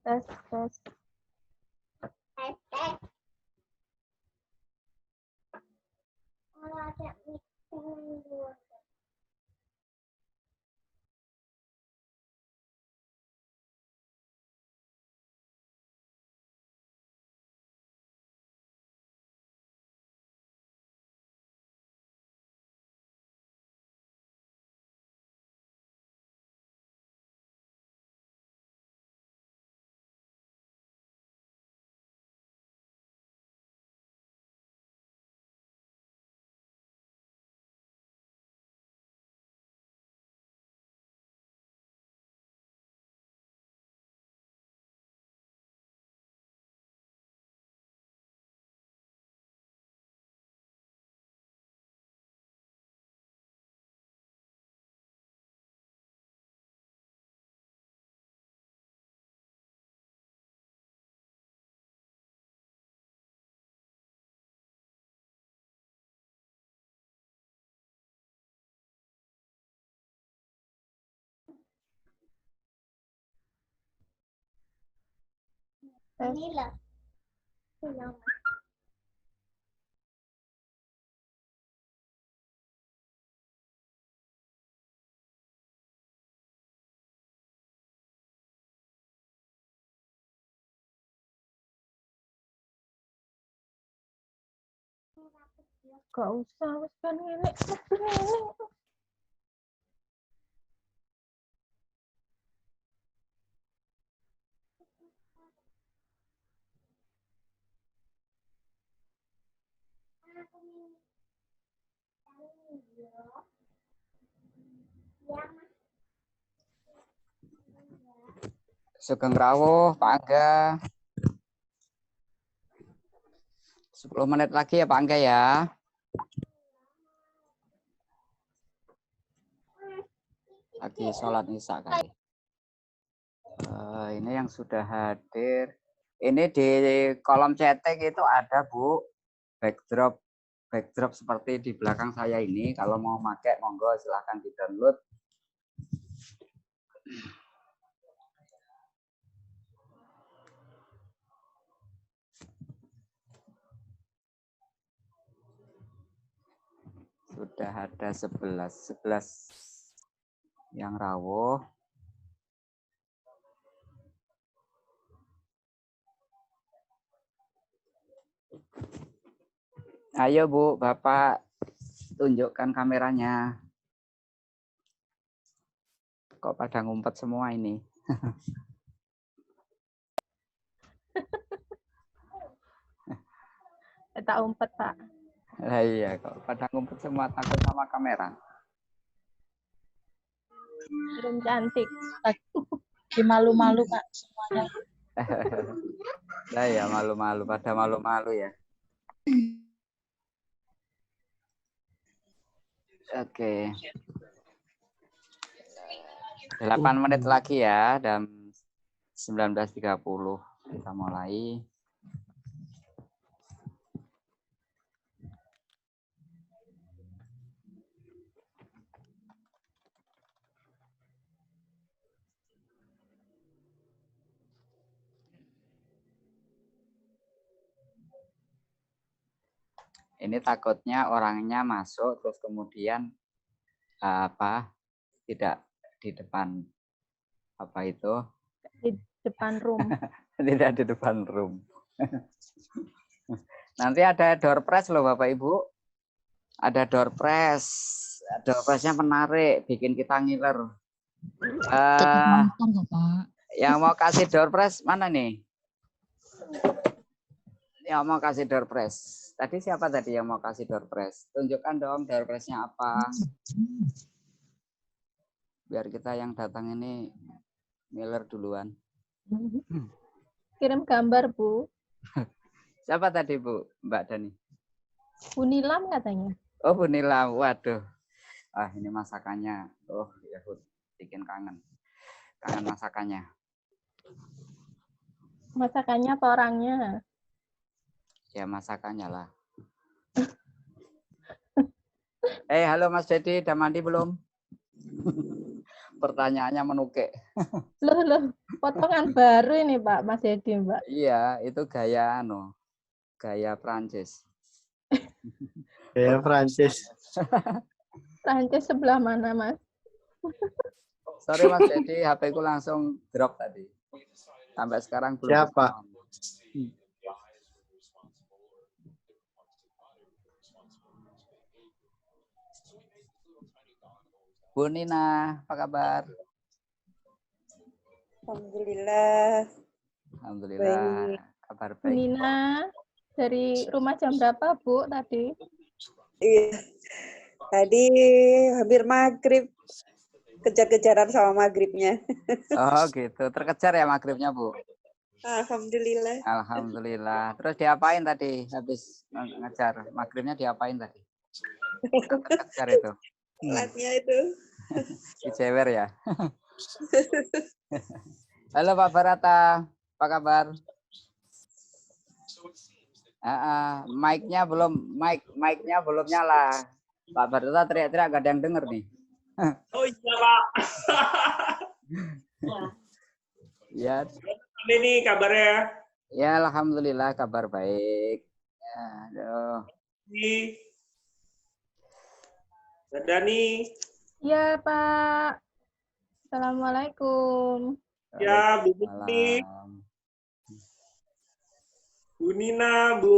Tes, tes. Kalau ada meeting dulu. Inilah. Inilah. Gak usah, wis kan ini. Sugeng rawuh, Pak Angga. 10 menit lagi ya Pak Angga ya. Lagi sholat isya kali. Ini yang sudah hadir. Ini di kolom chatting itu ada Bu, backdrop seperti di belakang saya ini. Kalau mau pakai monggo silahkan di download. Sudah ada 11 yang rawuh. Ayo Bu, Bapak tunjukkan kameranya. Kok pada ngumpet semua ini? Tak umpet, Pak. Nah, iya, kok pada ngumpet semua takut sama kamera. Belum cantik. Malu-malu Pak semuanya. Nah ya malu-malu, pada malu-malu ya. Oke. 8 menit lagi ya, dan 19.30 kita mulai. Ini takutnya orangnya masuk terus kemudian tidak di depan Di depan room. tidak di depan room. Nanti ada door prize loh Bapak Ibu. Ada door prize. Door prize-nya menarik, bikin kita ngiler. Yang mau kasih door prize mana nih? Yang mau kasih door prize. Tadi siapa tadi yang mau kasih door prize? Tunjukkan dong door prize-nya apa. Biar kita yang datang ini ngiler duluan. Kirim gambar, Bu. Siapa tadi Bu? Mbak Dani. Bu Nilam katanya. Oh Bu Nilam, waduh. Ini masakannya. Oh ya bikin kangen. Kangen masakannya. Masakannya apa orangnya? Ya masakannya lah. Halo Mas Dedi, udah mandi belum? pertanyaannya menukik. Loh, potongan baru ini Pak, Mas Edi, Mbak. Iya, itu gaya gaya Prancis. Ya, Prancis. Prancis sebelah mana, Mas? Sorry Mas Dedi, HP ku langsung drop tadi. Sampai sekarang belum. Siapa? Bu Nina, apa kabar? Alhamdulillah. Alhamdulillah, Baik. kabar Bu baik. Nina, dari rumah jam berapa, Bu, tadi? Iya. Tadi hampir maghrib. Kejar-kejaran sama maghribnya. Oh gitu, terkejar ya maghribnya Bu? Alhamdulillah. Alhamdulillah. Terus diapain tadi habis ngejar? Maghribnya diapain tadi? Terkejar itu. Latnya itu. Dijewer ya. Halo Pak Barata, apa kabar? Mic-nya belum nyala. Pak Barata teriak-teriak gak ada yang denger nih. Oh iya Pak. Ya. Ini kabarnya. Ya alhamdulillah kabar baik. Aduh. Dani. Ya, Pak. Assalamualaikum. Ya, Bu Nini, Malam. Bu Nina, Bu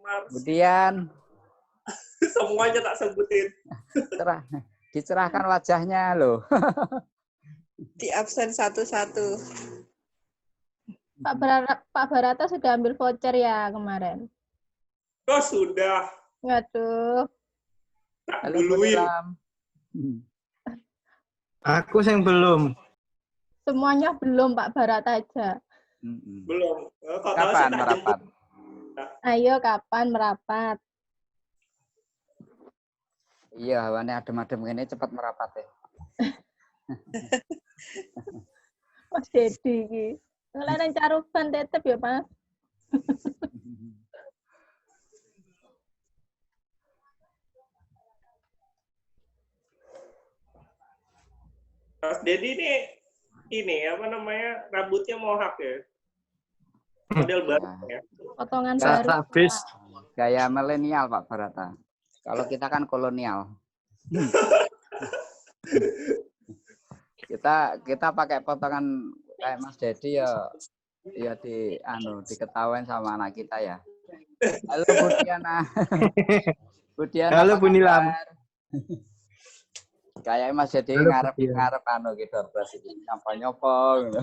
Mars. Kemudian Semuanya tak sebutin. dicerahkan wajahnya loh. Di absen satu-satu. Pak Barata sudah ambil voucher ya kemarin? Oh sudah. Waduh. Tak Halo Bu duluin. Nilam. Aku yang belum. Semuanya belum, Pak Barata aja. Belum. Kalau tahu Kapan sih tak merapat? jemput. Ayo, kapan merapat? Iya, hawane adem-adem ini cepat merapat ya. Mas Dedi iki. Ngelain caruban tetep ya, Mas. Mas Dedi ini apa namanya, rambutnya mohak ya. Model baru ya. Potongan Ya, baru. Habis. Gaya milenial Pak Barata. Kalau kita kan kolonial. kita pakai potongan kayak Mas Dedi ya diketawain sama anak kita ya. Halo Bu Diana. Bu Diana. Halo, apa Bu Nilam. kabar? Kayak Mas Dedi Halo, Bu ngarep Diana. gitu terus nyopo gitu.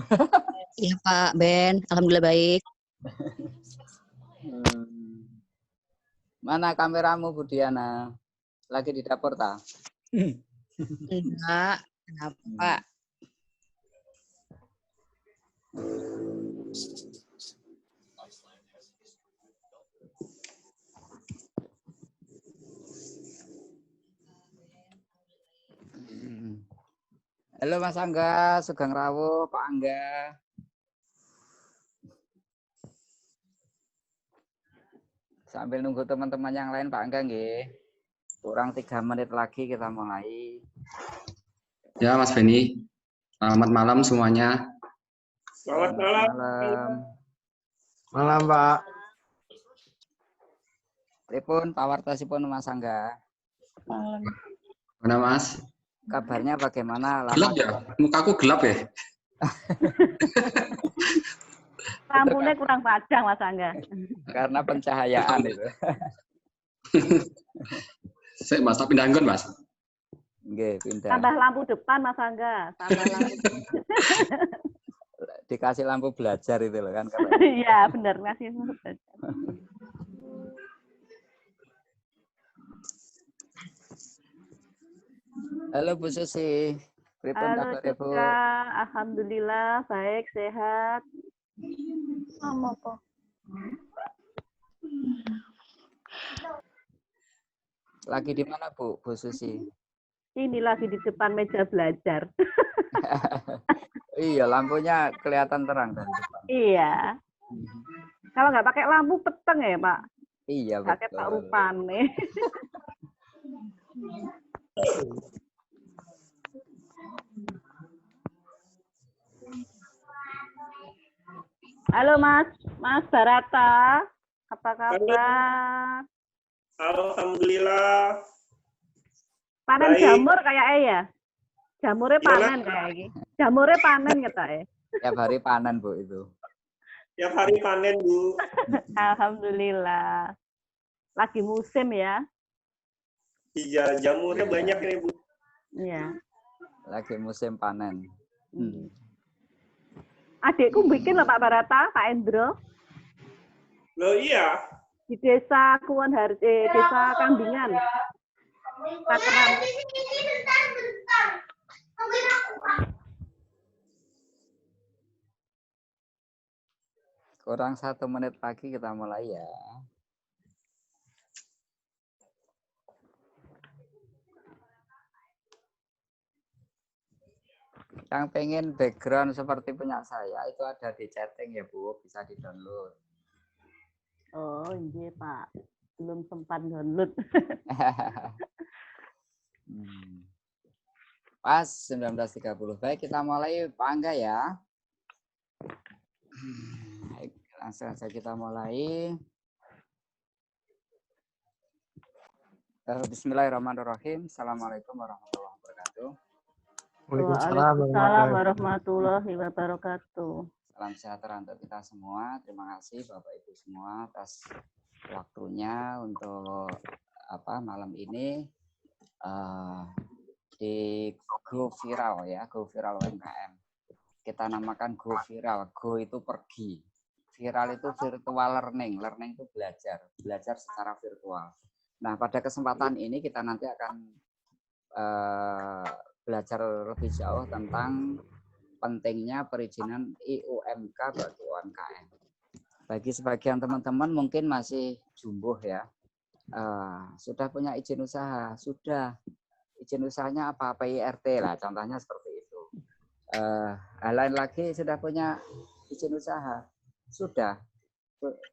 Iya Pak Ben, alhamdulillah baik. Mana kameramu Bu Diana? Lagi di dapur ta? Enggak, kenapa? Halo Mas Angga, Sugeng Rawuh, Pak Angga. Sambil nunggu teman-teman yang lain Pak Angga nggih. Kurang 3 menit lagi kita mulai. Ya Mas Beni, selamat malam semuanya. Selamat malam. Malam. Malam, Pak. Pripun pawartosipun Mas Angga? Malam. Mana Mas? Kabarnya bagaimana? Gelap ya? Mukaku gelap ya? Lampunya kurang padang Mas Angga. Karena pencahayaan itu. Saya Mas, tapi pindah nggon Mas. Nggih, pindah. Tambah lampu depan Mas Angga. Tambah lampu. Dikasih lampu belajar itu loh kan. Iya benar ngasih lampu belajar. Halo Bu Susi. Pripun Halo kabar Bu? juga, alhamdulillah baik sehat. Sama kok. Lagi di mana Bu Susi? Ini lagi di depan meja belajar. Iya, lampunya kelihatan terang dari depan. Iya. Kalau nggak pakai lampu peteng ya Pak. Iya Pakai betul. tak rupane. Halo Mas Barata. Apa kabar? Alhamdulillah. Panen Baik. jamur kayak ya? Jamurnya Gimana? panen kayak ini. Jamurnya panen kata ya. Tiap hari panen, Bu, itu. Tiap hari panen, Bu. Alhamdulillah. Lagi musim ya. Iya, jamurnya Iya. banyak nih, Bu. Iya. Lagi musim panen. Adikku bikin loh Pak Barata, Pak Endro. Loh iya. Di desa desa Kambingan. Pakeran. Kurang 1 menit lagi kita mulai ya. Yang pengen background seperti punya saya itu ada di chatting ya, Bu, bisa di-download. Oh iya Pak, belum sempat download. Pas 19.30. Baik, kita mulai Pak Angga ya. Baik, langsung saja kita mulai. Bismillahirrahmanirrahim. Assalamualaikum warahmatullahi wabarakatuh. Waalaikumsalam warahmatullahi wabarakatuh. Salam sejahtera untuk kita semua. Terima kasih Bapak Ibu semua atas waktunya untuk malam ini di Go Viral ya, Go Viral UMKM. Kita namakan Go Viral. Go itu pergi. Viral itu virtual learning. Learning itu belajar secara virtual. Nah, pada kesempatan ini kita nanti akan belajar lebih jauh tentang pentingnya perizinan IUMK bagi UMKM. Bagi sebagian teman-teman mungkin masih jumbuh ya. Sudah punya izin usaha, sudah. Izin usahanya apa? PIRT lah, contohnya seperti itu. Lain lagi sudah punya izin usaha, sudah.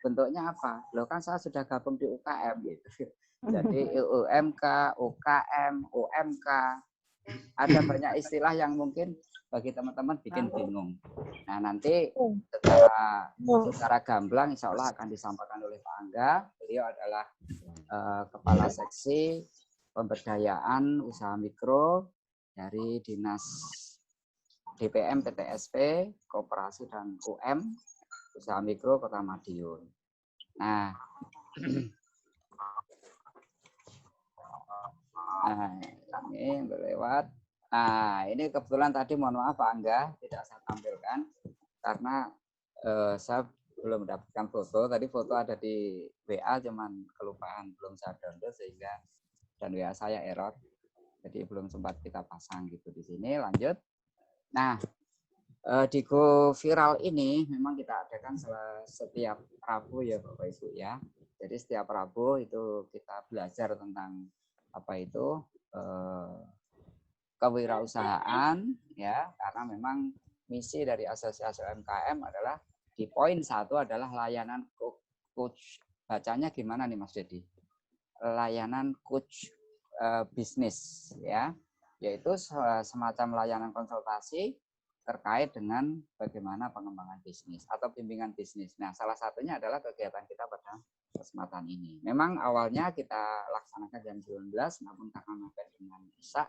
Bentuknya apa? Loh kan saya sudah gabung di UKM gitu. Jadi IUMK, UKM, UMK, ada banyak istilah yang mungkin bagi teman-teman bikin bingung. Nah, nanti secara gamblang insya Allah akan disampaikan oleh Pak Angga. Beliau adalah Kepala Seksi Pemberdayaan Usaha Mikro dari Dinas DPM PTSP, Koperasi dan UM, Usaha Mikro Kota Madiun. Nah, ini berlewat. Nah, ini kebetulan tadi mohon maaf Pak Angga tidak saya tampilkan karena saya belum mendapatkan foto. Tadi foto ada di WA cuman kelupaan belum saya download sehingga dan WA saya error. Jadi belum sempat kita pasang gitu di sini. Lanjut. Nah, di Go Viral ini memang kita adakan setiap Rabu ya Bapak Ibu ya. Jadi setiap Rabu itu kita belajar tentang apa itu kewirausahaan ya, karena memang misi dari Asosiasi UMKM adalah di poin 1 adalah layanan coach. Bacanya gimana nih Mas Dedi? Layanan coach bisnis ya, yaitu semacam layanan konsultasi terkait dengan bagaimana pengembangan bisnis atau bimbingan bisnis. Nah, salah satunya adalah kegiatan kita pada kesempatan ini. Memang awalnya kita laksanakan jam 19, namun karena mepet dengan Isya,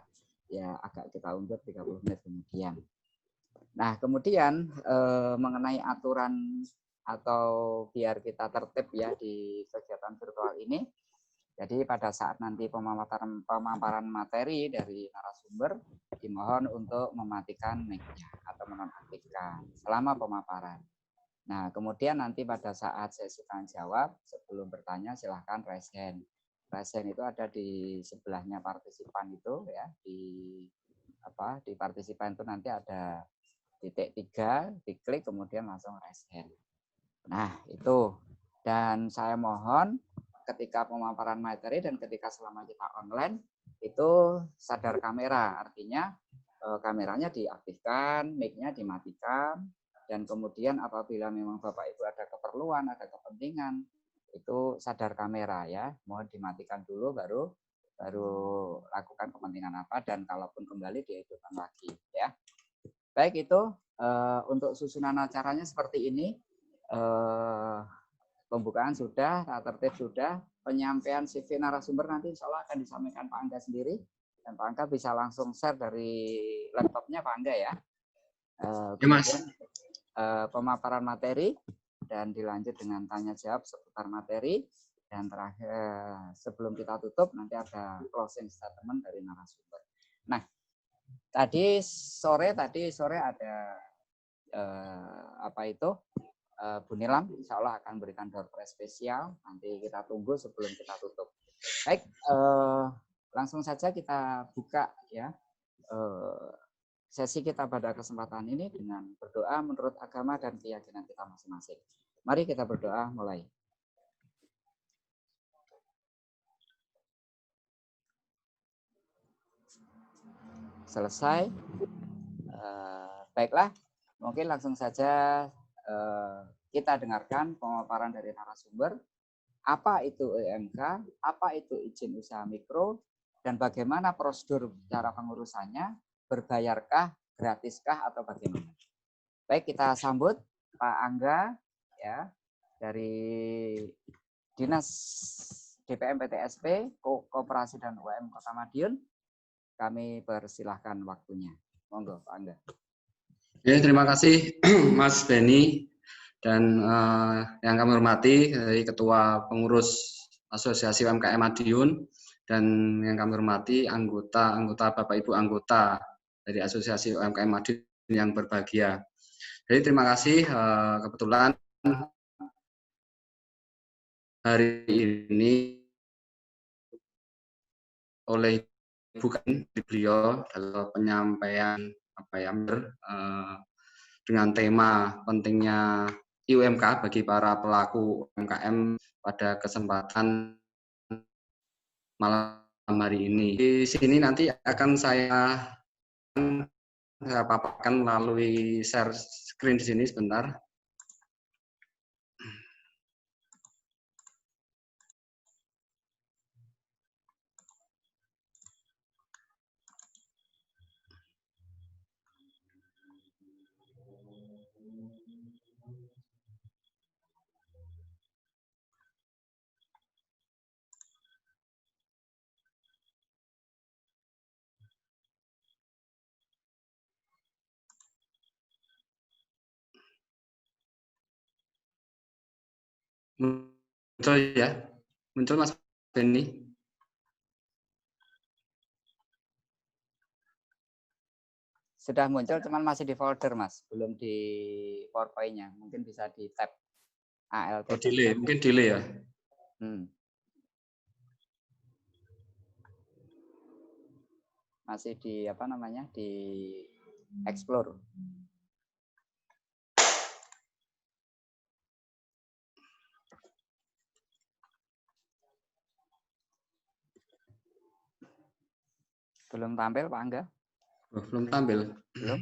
ya agak kita undur 30 menit kemudian. Nah, kemudian mengenai aturan atau biar kita tertib ya di kegiatan virtual ini, jadi pada saat nanti pemaparan materi dari narasumber, dimohon untuk mematikan mic-nya atau menonaktifkan selama pemaparan. Nah, kemudian nanti pada saat sesi tanya jawab, sebelum bertanya silahkan raise hand. Raise hand itu ada di sebelahnya partisipan itu ya, di partisipan itu nanti ada titik 3, diklik kemudian langsung raise hand. Nah, itu. Dan saya mohon ketika pemaparan materi dan ketika selama kita online itu sadar kamera, artinya kameranya diaktifkan, mic-nya dimatikan, dan kemudian apabila memang Bapak Ibu ada keperluan, ada kepentingan, itu sadar kamera ya, mohon dimatikan dulu baru lakukan kepentingan apa, dan kalaupun kembali dihidupkan lagi ya. Baik, itu untuk susunan acaranya seperti ini. Pembukaan sudah, tata tertib sudah, penyampaian CV narasumber nanti insya Allah akan disampaikan Pak Angga sendiri, dan Pak Angga bisa langsung share dari laptopnya Pak Angga ya. Kemudian pemaparan materi dan dilanjut dengan tanya jawab seputar materi, dan terakhir sebelum kita tutup nanti ada closing statement dari narasumber. Nah, tadi sore ada Bu Nilam insya Allah akan berikan door prize spesial. Nanti kita tunggu sebelum kita tutup. Baik, langsung saja kita buka ya sesi kita pada kesempatan ini dengan berdoa menurut agama dan keyakinan kita masing-masing. Mari kita berdoa mulai. Selesai. Baiklah, mungkin langsung saja kita dengarkan pemaparan dari narasumber. Apa itu UMK, apa itu izin usaha mikro, dan bagaimana prosedur cara pengurusannya, berbayarkah, gratiskah, atau bagaimana. Baik, kita sambut Pak Angga ya dari Dinas DPM PTSP, Koperasi dan UMKM Kota Madiun. Kami persilahkan waktunya. Monggo Pak Angga. Ya, terima kasih Mas Beni dan yang kami hormati dari Ketua Pengurus Asosiasi UMKM Madiun dan yang kami hormati anggota Bapak Ibu anggota dari Asosiasi UMKM Madiun yang berbahagia. Jadi terima kasih kebetulan hari ini oleh bukan beliau dalam penyampaian dengan tema pentingnya UMK bagi para pelaku UMKM pada kesempatan malam hari ini. Di sini nanti akan saya paparkan melalui share screen di sini sebentar. Muncul ya, muncul Mas Beni. Sudah muncul, cuman masih di folder Mas, belum di PowerPoint-nya. Mungkin bisa di tab ALT. Oh, delay, mungkin delay ya. Masih di di explore. Belum tampil Pak Angga? Belum tampil. Belum?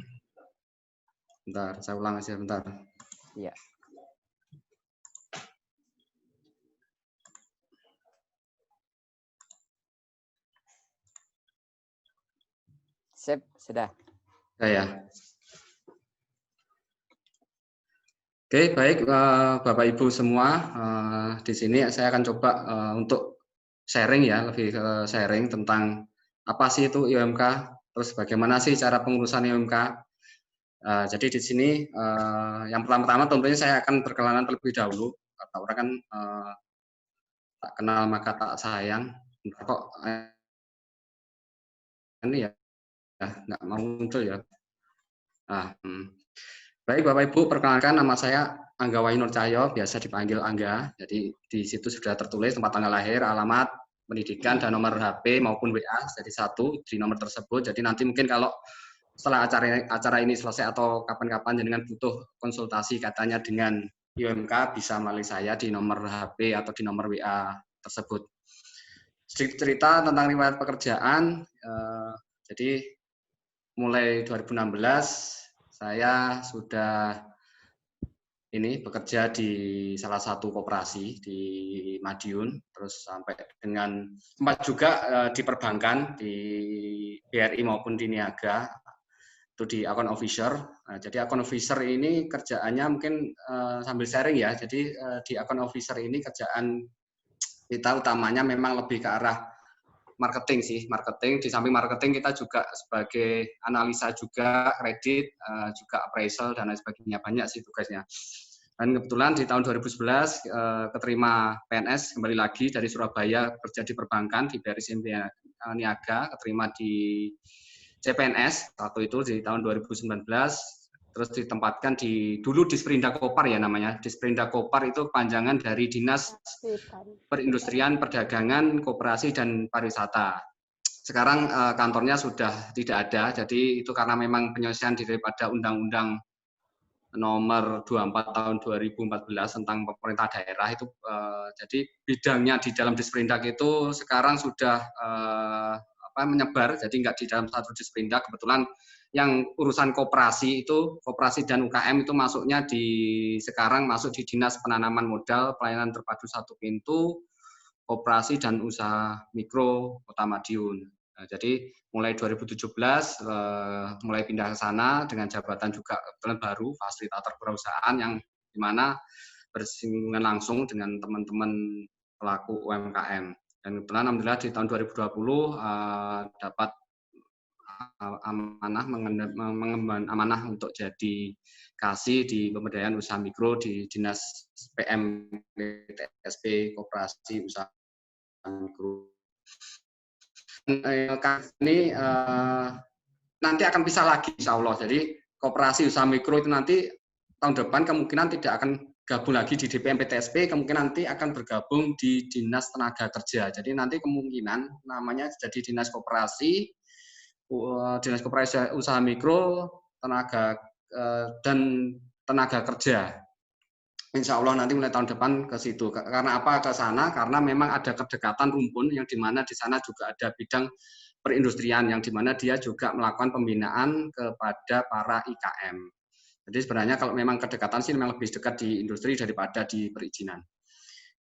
Bentar, saya ulang aja bentar. Iya. Sip, sudah. Ya. Oke, baik Bapak Ibu semua, di sini saya akan coba untuk sharing ya, lebih ke sharing tentang apa sih itu UMK, terus bagaimana sih cara pengurusan UMK. Jadi di sini yang pertama tentunya saya akan perkenalan terlebih dahulu. Kata orang kan tak kenal maka tak sayang. Kok ini ya nggak mau muncul ya. Baik Bapak Ibu, perkenalkan nama saya Angga Wahyu Nur Cahyo, biasa dipanggil Angga. Jadi di situ sudah tertulis tempat tanggal lahir, alamat, pendidikan, dan nomor HP maupun WA, jadi satu di nomor tersebut. Jadi nanti mungkin kalau setelah acara ini selesai atau kapan-kapan jenengan butuh konsultasi katanya dengan UMK, bisa melalui saya di nomor HP atau di nomor WA tersebut. Sedikit cerita tentang riwayat pekerjaan, jadi mulai 2016 saya sudah bekerja di salah satu koperasi di Madiun, terus sampai dengan sempat juga di perbankan, di BRI maupun di Niaga, itu di account officer. Nah, jadi account officer ini kerjaannya mungkin sambil sharing ya. Jadi di account officer ini kerjaan kita utamanya memang lebih ke arah marketing sih, marketing. Di samping marketing kita juga sebagai analisa juga, kredit, juga appraisal dan lain sebagainya. Banyak sih tugasnya. Dan kebetulan di tahun 2011 keterima PNS kembali lagi dari Surabaya, kerja di perbankan di BRI Niaga, keterima di CPNS waktu itu di tahun 2019, terus ditempatkan dulu di Disperindak Kopar ya namanya. Disperindak Kopar itu panjangan dari Dinas Perindustrian, Perdagangan, Koperasi dan Pariwisata. Sekarang kantornya sudah tidak ada, jadi itu karena memang penyelesaian daripada Undang-Undang Nomor 24 tahun 2014 tentang pemerintah daerah itu, jadi bidangnya di dalam Disperindak itu sekarang sudah menyebar, jadi nggak di dalam satu Disperindak. Kebetulan yang urusan koperasi itu, koperasi dan UKM itu masuknya sekarang masuk di Dinas Penanaman Modal, Pelayanan Terpadu Satu Pintu, Koperasi dan Usaha Mikro Kota Madiun. Nah, jadi mulai 2017 mulai pindah ke sana dengan jabatan juga baru, fasilitator perusahaan yang dimana bersinggungan langsung dengan teman-teman pelaku UMKM. Dan kebetulan alhamdulillah di tahun 2020 dapat mengemban amanah untuk jadi kasih di pemberdayaan usaha mikro di Dinas PM TSP Koperasi Usaha Mikro. Ini nanti akan pisah lagi insya Allah. Jadi koperasi usaha mikro itu nanti tahun depan kemungkinan tidak akan gabung lagi di DPM PTSP, kemungkinan nanti akan bergabung di Dinas Tenaga Kerja. Jadi nanti kemungkinan namanya jadi Dinas Koperasi, Dinas Koperasi Usaha Mikro, Tenaga dan Tenaga Kerja. Insya Allah nanti mulai tahun depan ke situ. Karena apa ke sana? Karena memang ada kedekatan rumpun yang dimana di sana juga ada bidang perindustrian yang dimana dia juga melakukan pembinaan kepada para IKM. Jadi sebenarnya kalau memang kedekatan sih memang lebih dekat di industri daripada di perizinan.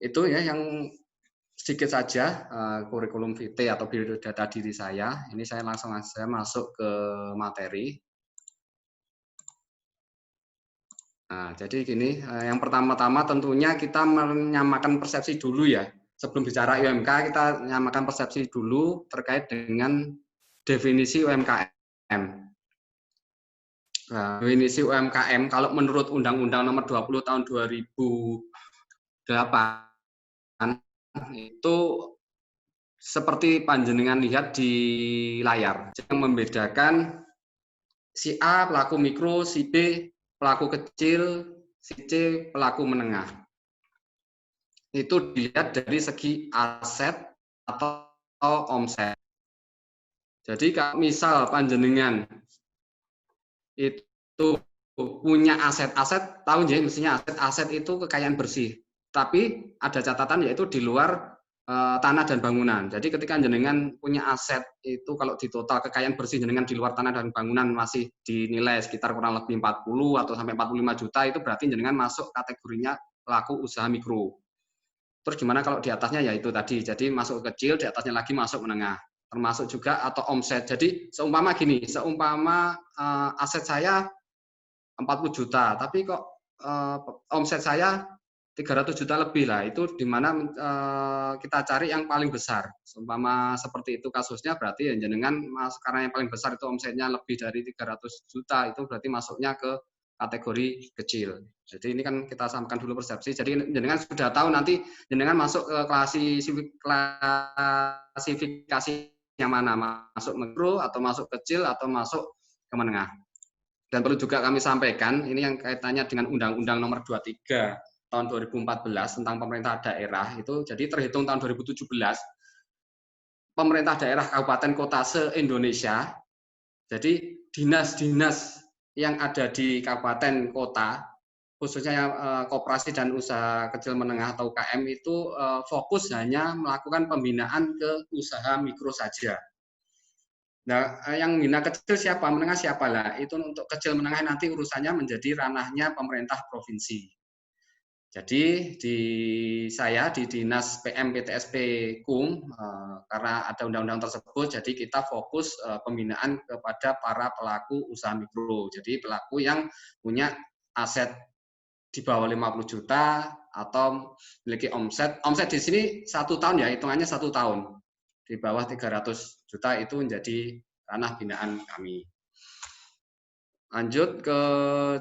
Itu ya yang sedikit saja kurikulum vitae atau biodata diri saya. Ini saya langsung saja masuk ke materi. Nah, jadi gini, yang pertama-tama tentunya kita menyamakan persepsi dulu ya. Sebelum bicara UMK, kita menyamakan persepsi dulu terkait dengan definisi UMKM. Nah, definisi UMKM kalau menurut Undang-Undang Nomor 20 Tahun 2008 itu seperti panjenengan lihat di layar, yang membedakan si A pelaku mikro, si B pelaku kecil, si C pelaku menengah. Itu dilihat dari segi aset atau omset. Jadi kalau misal panjenengan itu punya aset-aset, tahu ya mestinya aset-aset itu kekayaan bersih. Tapi ada catatan yaitu di luar tanah dan bangunan. Jadi ketika jenengan punya aset itu kalau di total kekayaan bersih jenengan di luar tanah dan bangunan masih dinilai sekitar kurang lebih 40 atau sampai 45 juta, itu berarti jenengan masuk kategorinya pelaku usaha mikro. Terus gimana kalau di atasnya ya itu tadi, jadi masuk kecil, di atasnya lagi masuk menengah. Termasuk juga atau omset. Jadi seumpama gini, seumpama aset saya 40 juta, tapi kok omset saya 300 juta lebih lah, itu di mana kita cari yang paling besar. Seumpama seperti itu kasusnya, berarti ya jenengan karena yang paling besar itu omsetnya lebih dari 300 juta, itu berarti masuknya ke kategori kecil. Jadi ini kan kita samakan dulu persepsi. Jadi jenengan sudah tahu nanti jenengan masuk ke klasifikasi yang mana, masuk mikro atau masuk kecil atau masuk ke menengah. Dan perlu juga kami sampaikan, ini yang kaitannya dengan Undang-Undang Nomor 23 tahun 2014 tentang pemerintah daerah itu, jadi terhitung tahun 2017 pemerintah daerah kabupaten kota se-Indonesia, jadi dinas-dinas yang ada di kabupaten kota khususnya koperasi dan usaha kecil menengah atau UKM itu fokus hanya melakukan pembinaan ke usaha mikro saja. Nah, yang bina kecil siapa, menengah siapa lah? Itu untuk kecil menengah nanti urusannya menjadi ranahnya pemerintah provinsi. Jadi di saya di Dinas PM PTSP KUM karena ada undang-undang tersebut, jadi kita fokus pembinaan kepada para pelaku usaha mikro. Jadi pelaku yang punya aset di bawah 50 juta atau memiliki omset di sini 1 tahun ya, hitungannya 1 tahun. Di bawah 300 juta itu menjadi ranah binaan kami. Lanjut ke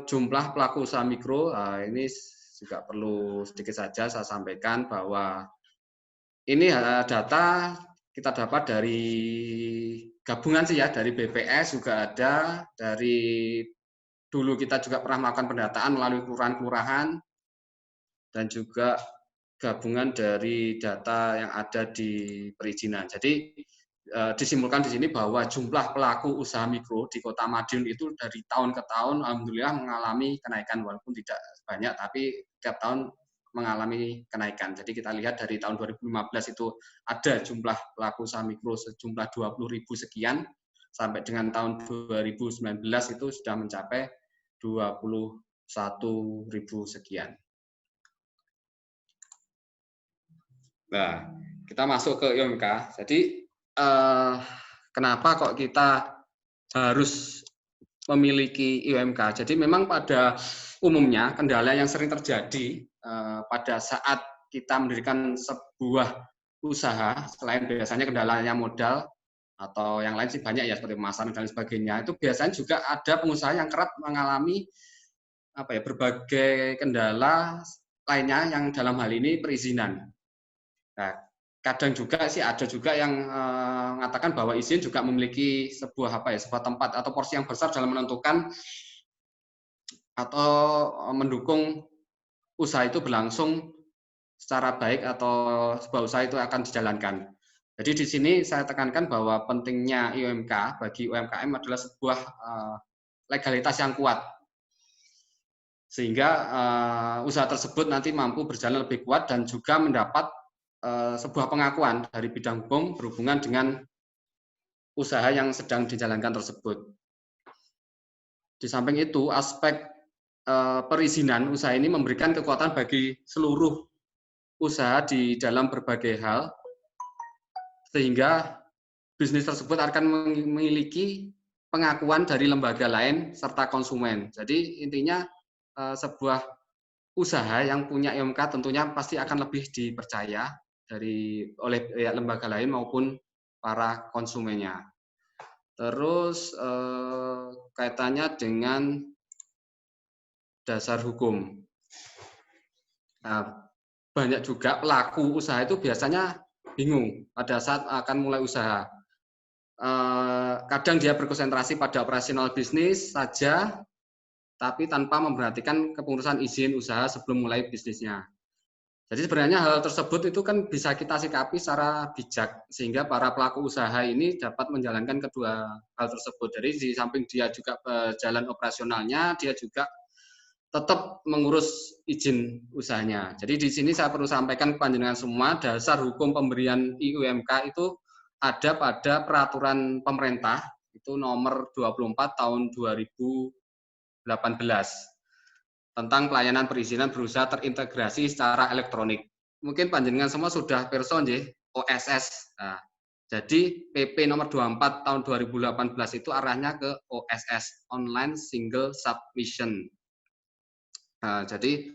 jumlah pelaku usaha mikro, ini juga perlu sedikit saja saya sampaikan bahwa ini data kita dapat dari gabungan sih ya, dari BPS juga ada, dari dulu kita juga pernah melakukan pendataan melalui kelurahan-kelurahan, dan juga gabungan dari data yang ada di perizinan. Jadi disimpulkan di sini bahwa jumlah pelaku usaha mikro di Kota Madiun itu dari tahun ke tahun alhamdulillah mengalami kenaikan, walaupun tidak banyak tapi tiap tahun mengalami kenaikan. Jadi kita lihat dari tahun 2015 itu ada jumlah pelaku usaha mikro sejumlah 20.000 sekian, sampai dengan tahun 2019 itu sudah mencapai 21.000 sekian. Nah, kita masuk ke IUMK. Jadi kenapa kok kita harus memiliki IUMK? Jadi memang pada umumnya kendala yang sering terjadi pada saat kita mendirikan sebuah usaha, selain biasanya kendalanya modal atau yang lain sih banyak ya seperti pemasaran dan sebagainya, itu biasanya juga ada pengusaha yang kerap mengalami berbagai kendala lainnya yang dalam hal ini perizinan. Nah, kadang juga sih ada juga yang mengatakan bahwa izin juga memiliki sebuah sebuah tempat atau porsi yang besar dalam menentukan atau mendukung usaha itu berlangsung secara baik atau sebuah usaha itu akan dijalankan. Jadi di sini saya tekankan bahwa pentingnya IUMK bagi UMKM adalah sebuah legalitas yang kuat, sehingga usaha tersebut nanti mampu berjalan lebih kuat dan juga mendapat sebuah pengakuan dari bidang hukum berhubungan dengan usaha yang sedang dijalankan tersebut. Di samping itu, aspek perizinan usaha ini memberikan kekuatan bagi seluruh usaha di dalam berbagai hal, sehingga bisnis tersebut akan memiliki pengakuan dari lembaga lain serta konsumen. Jadi intinya sebuah usaha yang punya IUMK tentunya pasti akan lebih dipercaya oleh lembaga lain maupun para konsumennya. Terus kaitannya dengan dasar hukum. Nah, banyak juga pelaku usaha itu biasanya bingung pada saat akan mulai usaha. Kadang dia berkonsentrasi pada operasional bisnis saja, tapi tanpa memperhatikan kepengurusan izin usaha sebelum mulai bisnisnya. Jadi sebenarnya hal tersebut itu kan bisa kita sikapi secara bijak, sehingga para pelaku usaha ini dapat menjalankan kedua hal tersebut. Jadi di samping dia juga jalan operasionalnya, dia juga tetap mengurus izin usahanya. Jadi di sini saya perlu sampaikan kepada panjenengan semua, dasar hukum pemberian IUMK itu ada pada peraturan pemerintah, itu nomor 24 tahun 2018. Tentang pelayanan perizinan berusaha terintegrasi secara elektronik. Mungkin panjenengan semua sudah pirsa nggih OSS. Nah, jadi PP nomor 24 tahun 2018 itu arahnya ke OSS, Online Single Submission. Nah, jadi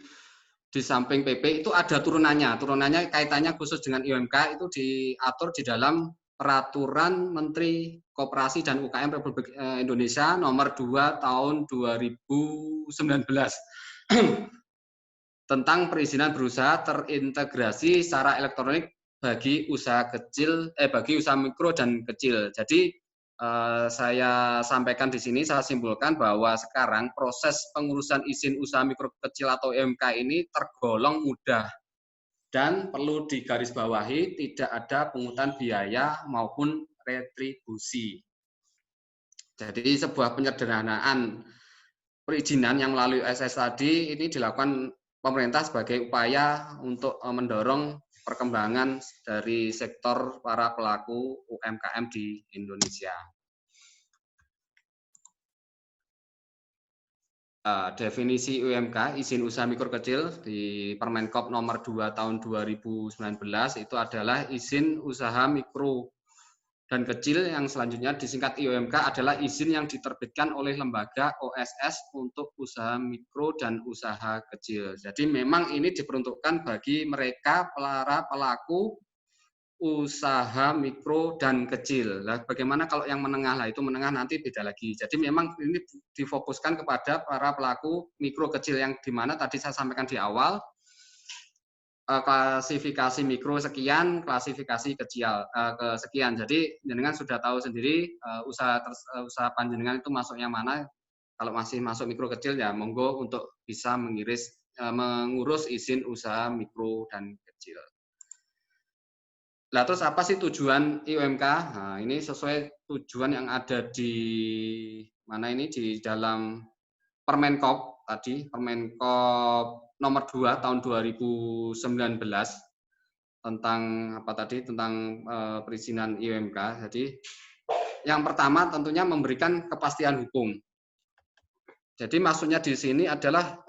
di samping PP itu ada turunannya. Turunannya kaitannya khusus dengan IUMK itu diatur di dalam Peraturan Menteri Koperasi dan UKM Republik Indonesia nomor 2 tahun 2019 tentang perizinan berusaha terintegrasi secara elektronik bagi usaha kecil, bagi usaha mikro dan kecil. Jadi saya sampaikan di sini, saya simpulkan bahwa sekarang proses pengurusan izin usaha mikro kecil atau IUMK ini tergolong mudah dan perlu digarisbawahi tidak ada pungutan biaya maupun retribusi. Jadi sebuah penyederhanaan perizinan yang melalui OSS tadi ini dilakukan pemerintah sebagai upaya untuk mendorong perkembangan dari sektor para pelaku UMKM di Indonesia. Definisi UMK, izin usaha mikro kecil di Permenkop nomor 2 tahun 2019 itu adalah izin usaha mikro dan kecil, yang selanjutnya disingkat IUMK adalah izin yang diterbitkan oleh lembaga OSS untuk usaha mikro dan usaha kecil. Jadi memang ini diperuntukkan bagi mereka para pelaku usaha mikro dan kecil. Nah, bagaimana kalau yang menengah? Lah itu menengah nanti beda lagi. Jadi memang ini difokuskan kepada para pelaku mikro kecil yang dimana tadi saya sampaikan di awal, klasifikasi mikro sekian, klasifikasi kecil sekian. Jadi jenengan sudah tahu sendiri usaha panjenengan itu masuknya mana. Kalau masih masuk mikro kecil ya monggo untuk bisa mengurus izin usaha mikro dan kecil. Nah, terus apa sih tujuan IUMK? Nah, ini sesuai tujuan yang ada di mana ini di dalam Permenkop tadi, Permenkop nomor 2 tahun 2019 tentang apa tadi? Tentang perizinan IUMK. Jadi yang pertama tentunya memberikan kepastian hukum. Jadi maksudnya di sini adalah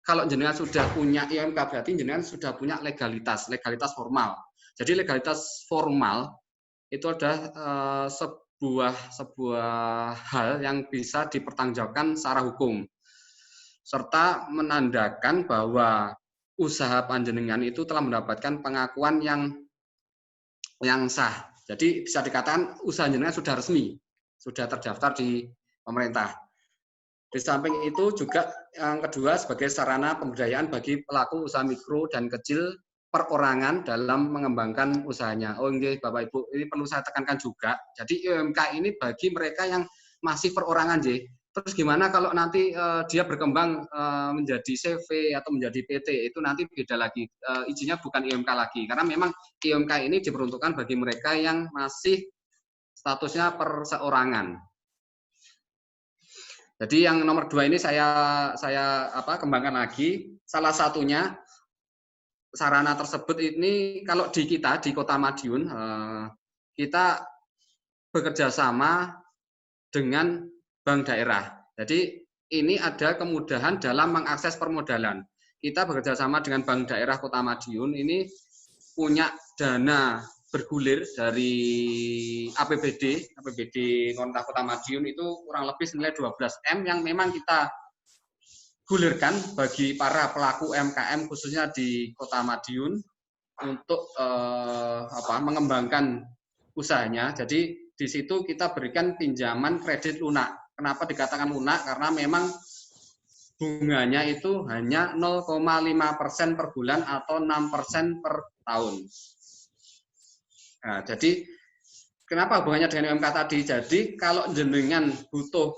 kalau jenengan sudah punya IUMK berarti jenengan sudah punya legalitas formal. Jadi legalitas formal itu adalah sebuah hal yang bisa dipertanggungjawabkan secara hukum, serta menandakan bahwa usaha panjenengan itu telah mendapatkan pengakuan yang sah. Jadi bisa dikatakan usaha jenengan sudah resmi, sudah terdaftar di pemerintah. Di samping itu juga yang kedua sebagai sarana pemberdayaan bagi pelaku usaha mikro dan kecil perorangan dalam mengembangkan usahanya. Oh ini Bapak Ibu, ini perlu saya tekankan juga. Jadi IUMK ini bagi mereka yang masih perorangan, J. Terus gimana kalau nanti dia berkembang menjadi CV atau menjadi PT, itu nanti beda lagi. Izinnya bukan IUMK lagi, karena memang IUMK ini diperuntukkan bagi mereka yang masih statusnya perseorangan. Jadi yang nomor 2 ini saya kembangkan lagi. Salah satunya sarana tersebut ini kalau di kita di Kota Madiun kita bekerja sama dengan bank daerah. Jadi ini ada kemudahan dalam mengakses permodalan. Kita bekerja sama dengan bank daerah Kota Madiun ini punya dana bergulir dari APBD Pemerintah Kota Madiun itu kurang lebih senilai 12 M yang memang kita gulirkan bagi para pelaku UMKM khususnya di Kota Madiun untuk mengembangkan usahanya. Jadi di situ kita berikan pinjaman kredit lunak. Kenapa dikatakan lunak? Karena memang bunganya itu hanya 0,5% per bulan atau 6% per tahun. Nah, jadi kenapa hubungannya dengan UMK tadi? Jadi kalau jenengan butuh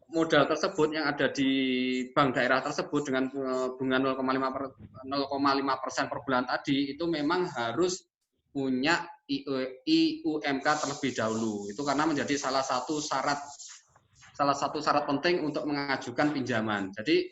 modal tersebut yang ada di bank daerah tersebut dengan bunga 0,5% per bulan tadi, itu memang harus punya IUMK terlebih dahulu. Itu karena menjadi salah satu syarat penting untuk mengajukan pinjaman. Jadi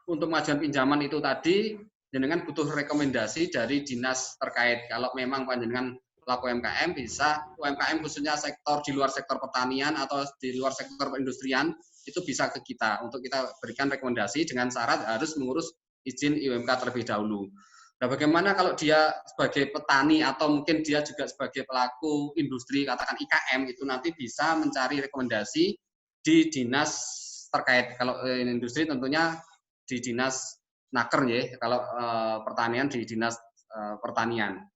untuk mengajukan pinjaman itu tadi jenengan butuh rekomendasi dari dinas terkait. Kalau memang panjenengan pelaku UMKM bisa, UMKM khususnya sektor di luar sektor pertanian atau di luar sektor perindustrian, itu bisa ke kita untuk kita berikan rekomendasi dengan syarat harus mengurus izin IUMK terlebih dahulu. Nah, bagaimana kalau dia sebagai petani atau mungkin dia juga sebagai pelaku industri, katakan IKM, itu nanti bisa mencari rekomendasi di dinas terkait. Kalau industri tentunya di dinas Naker ya, kalau pertanian di dinas pertanian.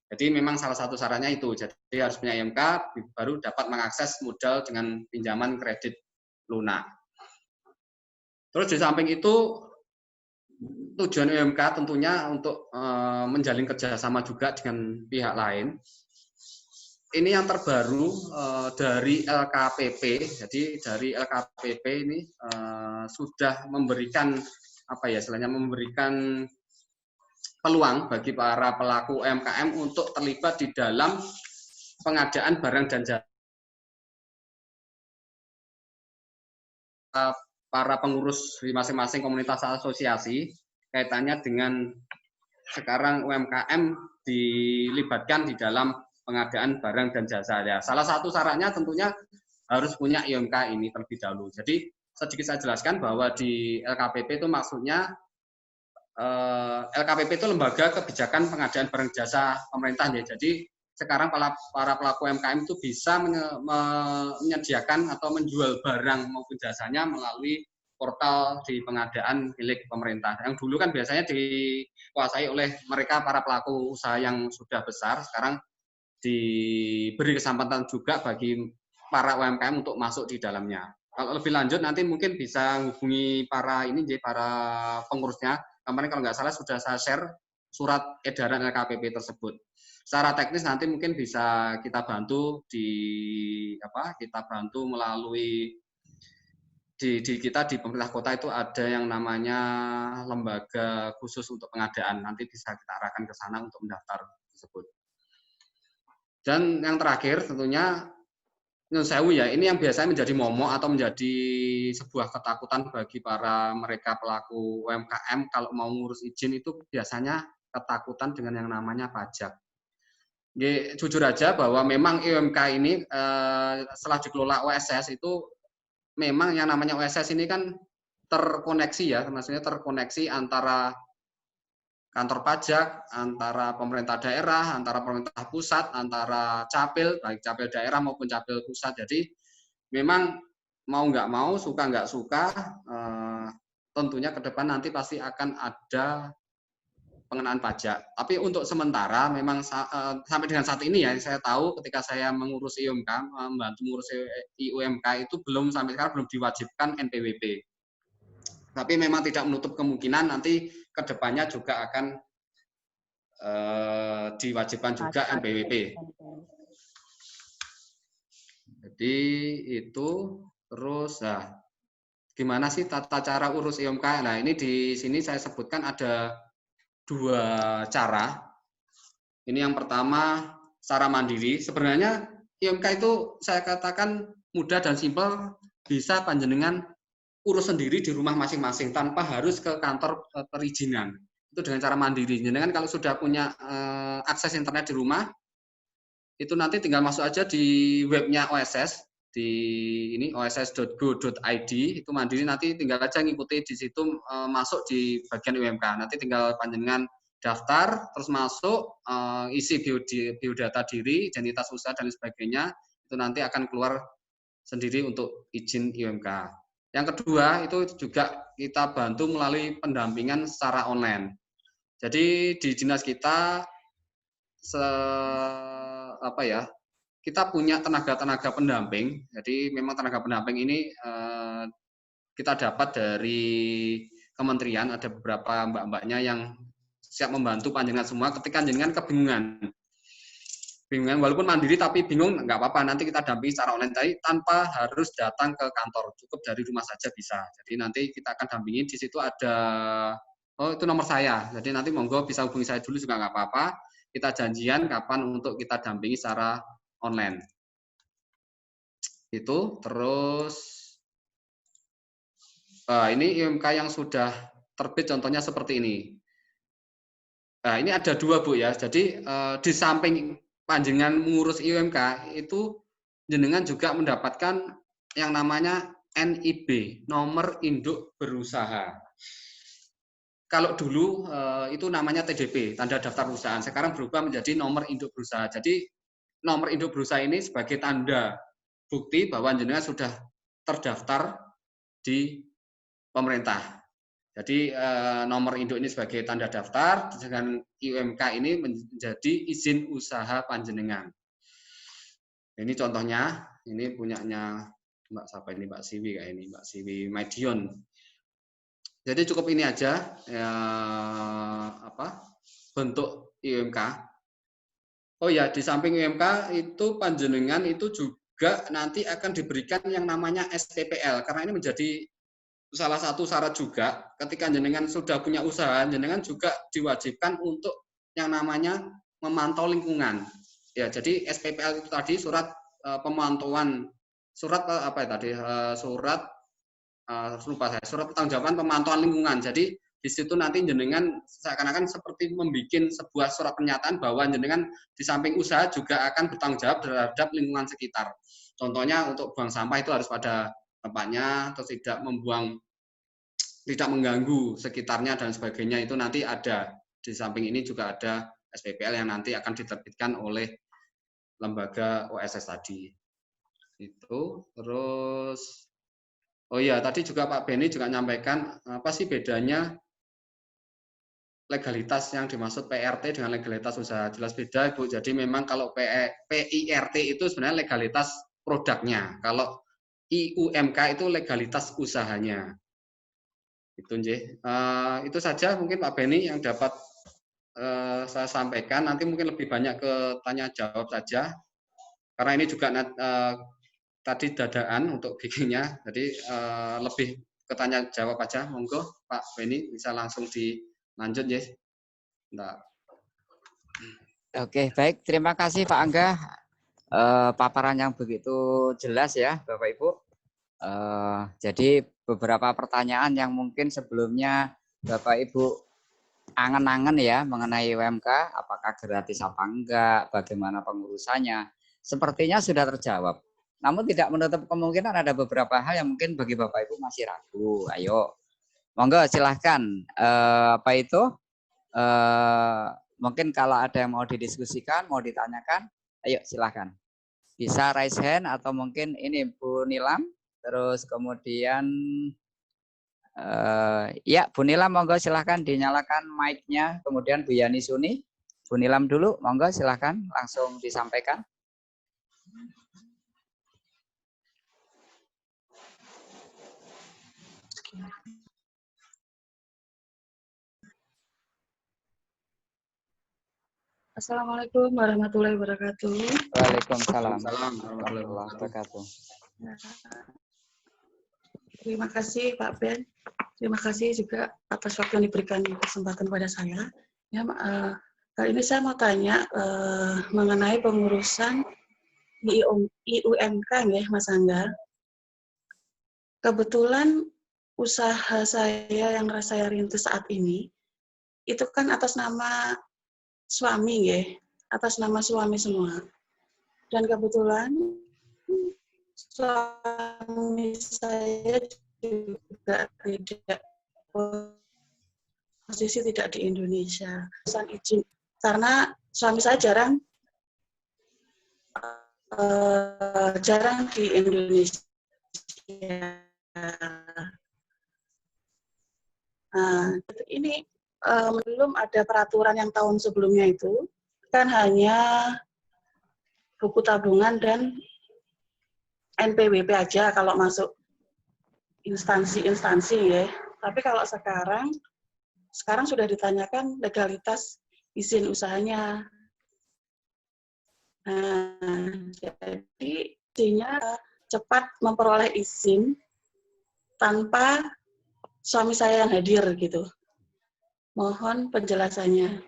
Jadi memang salah satu syaratnya itu. Jadi harus punya IUMK baru dapat mengakses modal dengan pinjaman kredit lunak. Terus di samping itu tujuan IUMK tentunya untuk menjalin kerjasama juga dengan pihak lain. Ini yang terbaru dari LKPP. Jadi dari LKPP ini sudah memberikan memberikan peluang bagi para pelaku UMKM untuk terlibat di dalam pengadaan barang dan jasa. Para pengurus di masing-masing komunitas asosiasi kaitannya dengan sekarang UMKM dilibatkan di dalam pengadaan barang dan jasa. Ya, salah satu syaratnya tentunya harus punya IUMK ini terlebih dahulu. Jadi sedikit saya jelaskan bahwa di LKPP itu maksudnya LKPP itu lembaga kebijakan pengadaan barang jasa pemerintah ya. Jadi sekarang para pelaku UMKM itu bisa menyediakan atau menjual barang maupun jasanya melalui portal di pengadaan milik pemerintah. Yang dulu kan biasanya dikuasai oleh mereka para pelaku usaha yang sudah besar, sekarang diberi kesempatan juga bagi para UMKM untuk masuk di dalamnya. Kalau lebih lanjut nanti mungkin bisa hubungi para pengurusnya. Kemarin kalau nggak salah sudah saya share surat edaran LKPP tersebut. Secara teknis nanti mungkin bisa kita bantu melalui kita di pemerintah kota itu ada yang namanya lembaga khusus untuk pengadaan. Nanti bisa kita arahkan ke sana untuk mendaftar tersebut. Dan yang terakhir tentunya nyun sewu ya, ini yang biasanya menjadi momok atau menjadi sebuah ketakutan bagi mereka pelaku UMKM kalau mau ngurus izin itu biasanya ketakutan dengan yang namanya pajak. Jujur aja bahwa memang UMK ini setelah dikelola OSS itu memang yang namanya OSS ini kan terkoneksi ya, maksudnya terkoneksi antara kantor pajak, antara pemerintah daerah, antara pemerintah pusat, antara capil, baik capil daerah maupun capil pusat. Jadi memang mau nggak mau, suka nggak suka, tentunya ke depan nanti pasti akan ada pengenaan pajak. Tapi untuk sementara memang sampai dengan saat ini ya, saya tahu ketika saya mengurus IUMK, membantu mengurus IUMK itu sampai sekarang belum diwajibkan NPWP. Tapi memang tidak menutup kemungkinan nanti ke depannya juga akan diwajibkan juga NPWP. Jadi itu terus, gimana sih tata cara urus IUMK? Nah ini di sini saya sebutkan ada 2 cara. Ini yang pertama secara mandiri. Sebenarnya IUMK itu saya katakan mudah dan simpel, bisa panjenengan urus sendiri di rumah masing-masing tanpa harus ke kantor perizinan. Itu dengan cara mandiri. Jenengan kalau sudah punya akses internet di rumah, itu nanti tinggal masuk aja di webnya OSS, di ini oss.go.id, itu mandiri, nanti tinggal aja ngikuti di situ, masuk di bagian UMK. Nanti tinggal panjenengan daftar, terus masuk, isi biodata diri, identitas usaha dan sebagainya, itu nanti akan keluar sendiri untuk izin UMK. Yang kedua itu juga kita bantu melalui pendampingan secara online. Jadi di dinas kita kita punya tenaga-tenaga pendamping. Jadi memang tenaga pendamping ini kita dapat dari kementerian, ada beberapa mbak-mbaknya yang siap membantu panjenengan semua ketika panjenengan kebingungan. Walaupun mandiri tapi bingung, nggak apa-apa, nanti kita dampingi secara online tadi tanpa harus datang ke kantor, cukup dari rumah saja bisa. Jadi nanti kita akan dampingi, di situ ada, itu nomor saya, jadi nanti monggo bisa hubungi saya dulu juga nggak apa-apa, kita janjian kapan untuk kita dampingi secara online. Itu, terus, ini IUMK yang sudah terbit contohnya seperti ini. Nah, ini ada 2 Bu ya, jadi di samping panjenengan mengurus IUMK itu jenengan juga mendapatkan yang namanya NIB, nomor induk berusaha. Kalau dulu itu namanya TDP, tanda daftar perusahaan, sekarang berubah menjadi nomor induk berusaha. Jadi nomor induk berusaha ini sebagai tanda bukti bahwa jenengan sudah terdaftar di pemerintah. Jadi nomor induk ini sebagai tanda daftar, dengan IUMK ini menjadi izin usaha panjenengan. Ini contohnya, ini punyanya Mbak siapa ini, Mbak Siwi kayak ini, Mbak Siwi Madion. Jadi cukup ini aja bentuk IUMK. Oh ya, di samping IUMK itu panjenengan itu juga nanti akan diberikan yang namanya SPPL, karena ini menjadi salah satu syarat juga ketika jenengan sudah punya usaha, jenengan juga diwajibkan untuk yang namanya memantau lingkungan. Ya, jadi SPPL itu tadi surat pemantauan, surat surat pertanggungjawaban pemantauan lingkungan. Jadi di situ nanti jenengan seakan-akan seperti membuat sebuah surat pernyataan bahwa jenengan di samping usaha juga akan bertanggung jawab terhadap lingkungan sekitar. Contohnya untuk buang sampah itu harus pada tempatnya, terus tidak mengganggu sekitarnya dan sebagainya. Itu nanti ada di samping ini juga ada SPPL yang nanti akan diterbitkan oleh lembaga OSS tadi. Itu terus oh iya, tadi juga Pak Beni juga nyampaikan apa sih bedanya legalitas yang dimaksud PRT dengan legalitas usaha. Jelas beda, Ibu. Jadi memang kalau PIRT itu sebenarnya legalitas produknya. Kalau IUMK itu legalitas usahanya. Itu itu saja mungkin Pak Beni yang dapat saya sampaikan. Nanti mungkin lebih banyak ke tanya jawab saja. Karena ini juga tadi dadaan untuk giginya, jadi lebih ke tanya jawab aja. Monggo Pak Beni bisa langsung dilanjut ya. Oke, baik. Terima kasih Pak Angga. Paparan yang begitu jelas ya Bapak Ibu. Jadi beberapa pertanyaan yang mungkin sebelumnya Bapak Ibu angen-angen ya mengenai UMK, apakah gratis apa enggak, bagaimana pengurusannya, sepertinya sudah terjawab. Namun tidak menutup kemungkinan ada beberapa hal yang mungkin bagi Bapak Ibu masih ragu. Ayo, monggo silahkan. Mungkin kalau ada yang mau didiskusikan, mau ditanyakan, ayo silahkan. Bisa raise hand atau mungkin ini Bu Nilam, terus kemudian ya Bu Nilam monggo silahkan dinyalakan mic-nya, kemudian Bu Yani Suni. Bu Nilam dulu, monggo silahkan langsung disampaikan. Assalamualaikum warahmatullahi wabarakatuh. Waalaikumsalam warahmatullahi wabarakatuh. Terima kasih Pak Ben. Terima kasih juga atas waktu yang diberikan kesempatan kepada saya. Ya, kali ini saya mau tanya mengenai pengurusan IUMK ya, Mas Angga. Kebetulan usaha saya yang saya rintis saat ini itu kan atas nama suami ya, atas nama suami semua. Dan kebetulan suami saya juga tidak posisi tidak di Indonesia. Pesan izin karena suami saya jarang di Indonesia. Nah, ini belum ada peraturan yang tahun sebelumnya itu, kan hanya buku tabungan dan NPWP aja kalau masuk instansi-instansi ya. Tapi kalau sekarang sudah ditanyakan legalitas izin usahanya. Nah, jadi intinya cepat memperoleh izin tanpa suami saya yang hadir gitu. Mohon penjelasannya.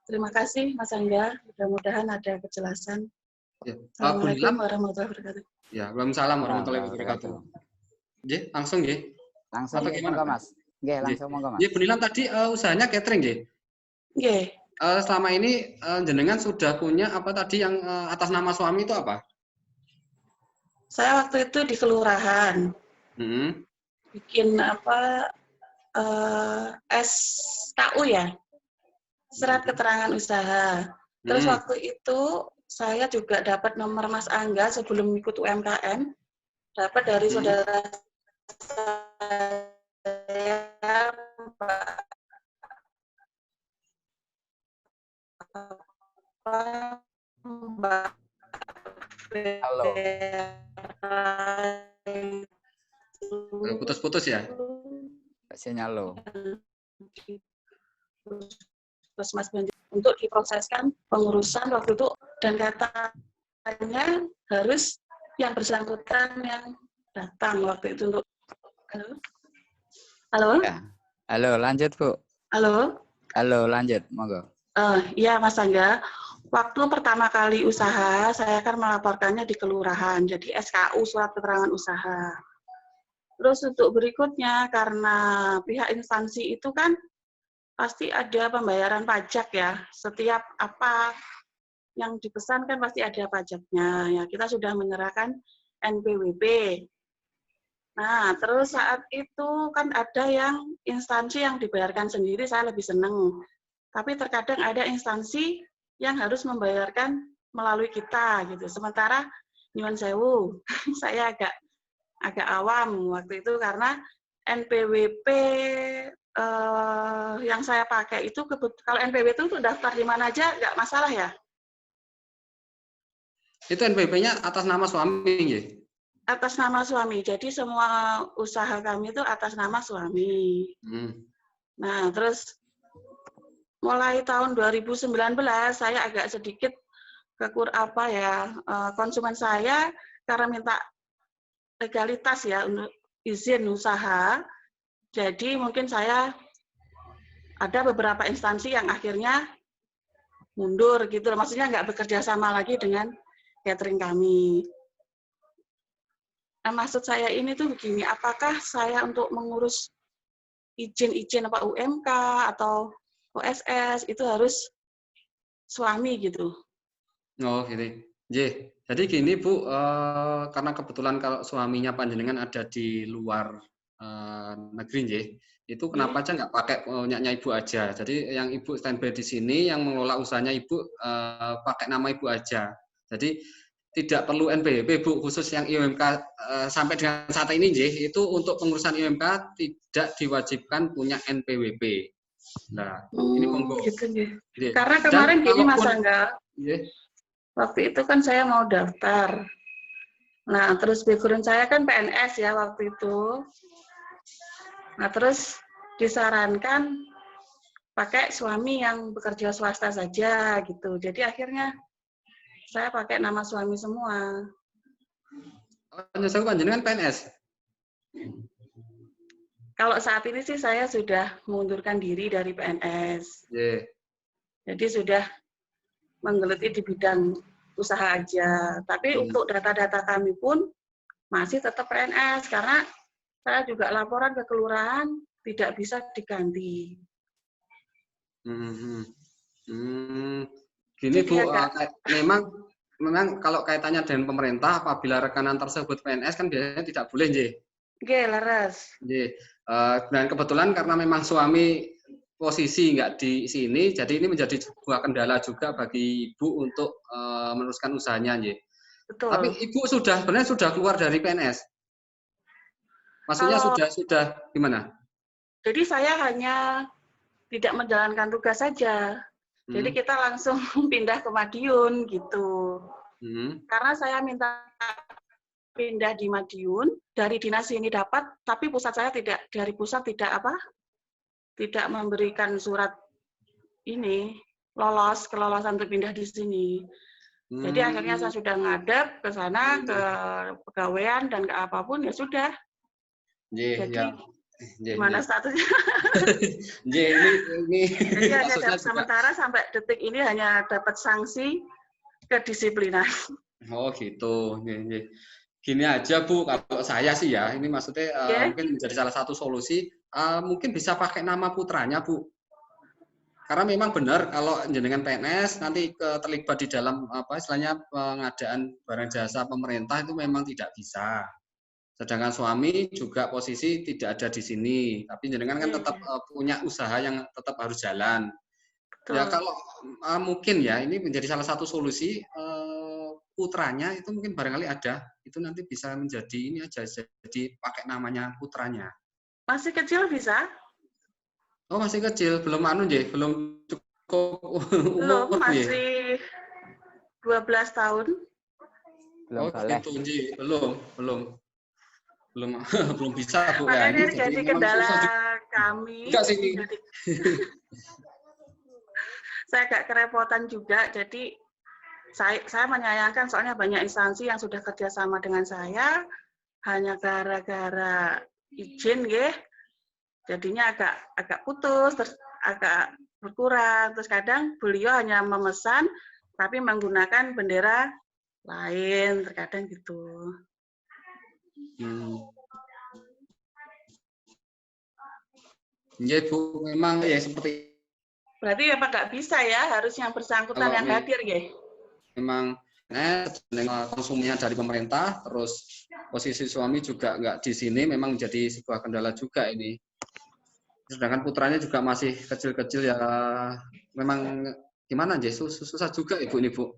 Terima kasih Mas Angga. Mudah-mudahan ada kejelasan. Ya, Assalamualaikum warahmatullahi wabarakatuh. Ya, waalaikumsalam warahmatullahi wabarakatuh. Ya, langsung ya. Langsung ya, monggo Mas. Nggih, langsung monggo Mas. Ya, Bu Nilam tadi usahanya catering nggih? Nggih. Selama ini jenengan sudah punya apa tadi yang atas nama suami itu apa? Saya waktu itu di kelurahan. Bikin apa SKU ya, surat keterangan usaha. Terus waktu itu saya juga dapat nomor Mas Angga sebelum ikut UMKM, dapat dari saudara saya Mbak. Halo. Putus-putus ya? Sinyal lo. Terus Mas Ben untuk diproseskan pengurusan waktu itu dan katanya harus yang bersangkutan yang datang waktu itu untuk halo. Ya. Halo, lanjut Bu. Halo. Halo, lanjut, monggo. Iya Mas Angga. Waktu pertama kali usaha, saya kan melaporkannya di kelurahan, jadi SKU surat keterangan usaha. Terus untuk berikutnya, karena pihak instansi itu kan pasti ada pembayaran pajak ya. Setiap apa yang dipesan kan pasti ada pajaknya. Ya, kita sudah menyerahkan NPWP. Nah, terus saat itu kan ada yang instansi yang dibayarkan sendiri, saya lebih seneng. Tapi terkadang ada instansi yang harus membayarkan melalui kita gitu. Sementara nyuwun sewu, saya agak awam waktu itu karena NPWP yang saya pakai itu kalau NPWP itu daftar di mana aja nggak masalah ya? Itu NPWP-nya atas nama suami ya? Atas nama suami. Jadi semua usaha kami itu atas nama suami. Nah, terus mulai tahun 2019 saya agak sedikit konsumen saya karena minta legalitas ya untuk izin usaha. Jadi mungkin saya ada beberapa instansi yang akhirnya mundur gitu. Maksudnya nggak bekerja sama lagi dengan catering kami. Nah, maksud saya ini tuh begini, apakah saya untuk mengurus izin apa UMK atau OSS itu harus suami gitu? Oh, gitu. Jadi gini Bu, karena kebetulan kalau suaminya panjenengan ada di luar negeri, itu kenapa aja nggak pakai punyanya Ibu aja? Jadi yang Ibu standby di sini, yang mengelola usahanya Ibu pakai nama Ibu aja. Jadi tidak perlu NPWP Bu, khusus yang IUMK sampai dengan saat ini itu untuk pengurusan IUMK tidak diwajibkan punya NPWP. Nah, ini monggo. Gitu, karena kemarin gini Mas Angga, waktu itu kan saya mau daftar. Nah, terus background saya kan PNS ya waktu itu. Nah, terus disarankan pakai suami yang bekerja swasta saja gitu. Jadi akhirnya saya pakai nama suami semua. Saya panjenengan PNS? Kalau saat ini sih saya sudah mengundurkan diri dari PNS. Jadi sudah menggeluti di bidang usaha aja. Tapi untuk data-data kami pun masih tetap PNS karena saya juga laporan ke kelurahan tidak bisa diganti. Gini Bu, memang kalau kaitannya dengan pemerintah, apabila rekanan tersebut PNS kan biasanya tidak boleh, Laras. Dan kebetulan karena memang suami posisi nggak di sini, jadi ini menjadi sebuah kendala juga bagi Ibu untuk meneruskan usahanya, Betul. Tapi Ibu sebenarnya sudah keluar dari PNS. Maksudnya sudah gimana? Jadi saya hanya tidak menjalankan tugas saja. Jadi kita langsung pindah ke Madiun gitu. Karena saya minta pindah di Madiun, dari dinas ini dapat, tapi pusat saya tidak, dari pusat tidak memberikan surat ini, kelolosan untuk pindah di sini. Jadi akhirnya saya sudah ngadep ke sana, ke pegawaian dan ke apapun, ya sudah. Jadi gimana statusnya? Ini jadi hanya sementara sampai detik ini hanya dapat sanksi kedisiplinan. Oh gitu. Gini aja Bu, kalau saya sih ya, ini maksudnya mungkin menjadi salah satu solusi, mungkin bisa pakai nama putranya Bu. Karena memang benar kalau jenengan PNS nanti terlibat di dalam istilahnya pengadaan barang jasa pemerintah itu memang tidak bisa. Sedangkan suami juga posisi tidak ada di sini, tapi jenengan kan tetap punya usaha yang tetap harus jalan. Betul. Ya kalau mungkin ya ini menjadi salah satu solusi, putranya itu mungkin barangkali ada, itu nanti bisa menjadi ini aja, jadi pakai namanya putranya. Masih kecil bisa? Oh masih kecil, belum belum cukup umur. Belum, masih 12 tahun. Belum gitu, belum bisa Bu ya. Ini jadi kendala kami. Enggak sih. Jadi, saya agak kerepotan juga, jadi saya menyayangkan soalnya banyak instansi yang sudah kerjasama dengan saya, hanya gara-gara izin, jadinya agak putus, terus agak berkurang. Terus kadang beliau hanya memesan, tapi menggunakan bendera lain, terkadang gitu. Ya Bu, memang ya seperti. Berarti apa nggak bisa ya, harus yang bersangkutan yang hadir, Memang PNS, konsumnya dari pemerintah, terus posisi suami juga nggak di sini, memang menjadi sebuah kendala juga ini. Sedangkan putranya juga masih kecil-kecil ya, memang gimana nggih, susah juga Ibu ini Bu.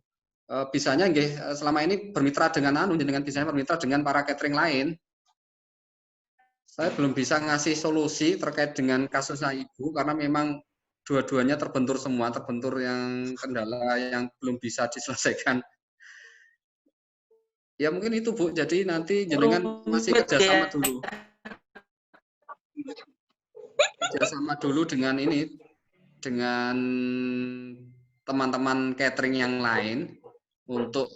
Bisanya nggih selama ini bermitra dengan bisanya bermitra dengan para catering lain. Saya belum bisa ngasih solusi terkait dengan kasusnya Ibu karena memang dua-duanya terbentur semua, terbentur yang kendala yang belum bisa diselesaikan. Ya mungkin itu Bu, jadi nanti jenengan masih kerjasama dulu. Kerjasama dulu dengan ini, dengan teman-teman catering yang lain untuk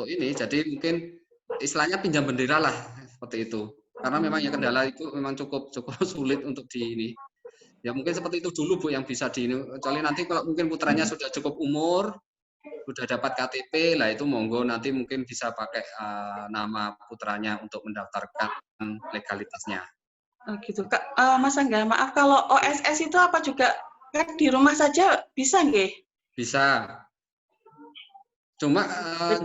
ini. Jadi mungkin istilahnya pinjam bendera lah seperti itu. Karena memang yang kendala itu memang cukup sulit untuk di ini. Ya mungkin seperti itu dulu Bu yang bisa di ini. Kecuali nanti kalau mungkin putranya sudah cukup umur, sudah dapat KTP, lah itu monggo nanti mungkin bisa pakai nama putranya untuk mendaftarkan legalitasnya. Oh gitu Kak. Mas Angga, maaf kalau OSS itu apa juga kan di rumah saja bisa nggih? Bisa. Cuma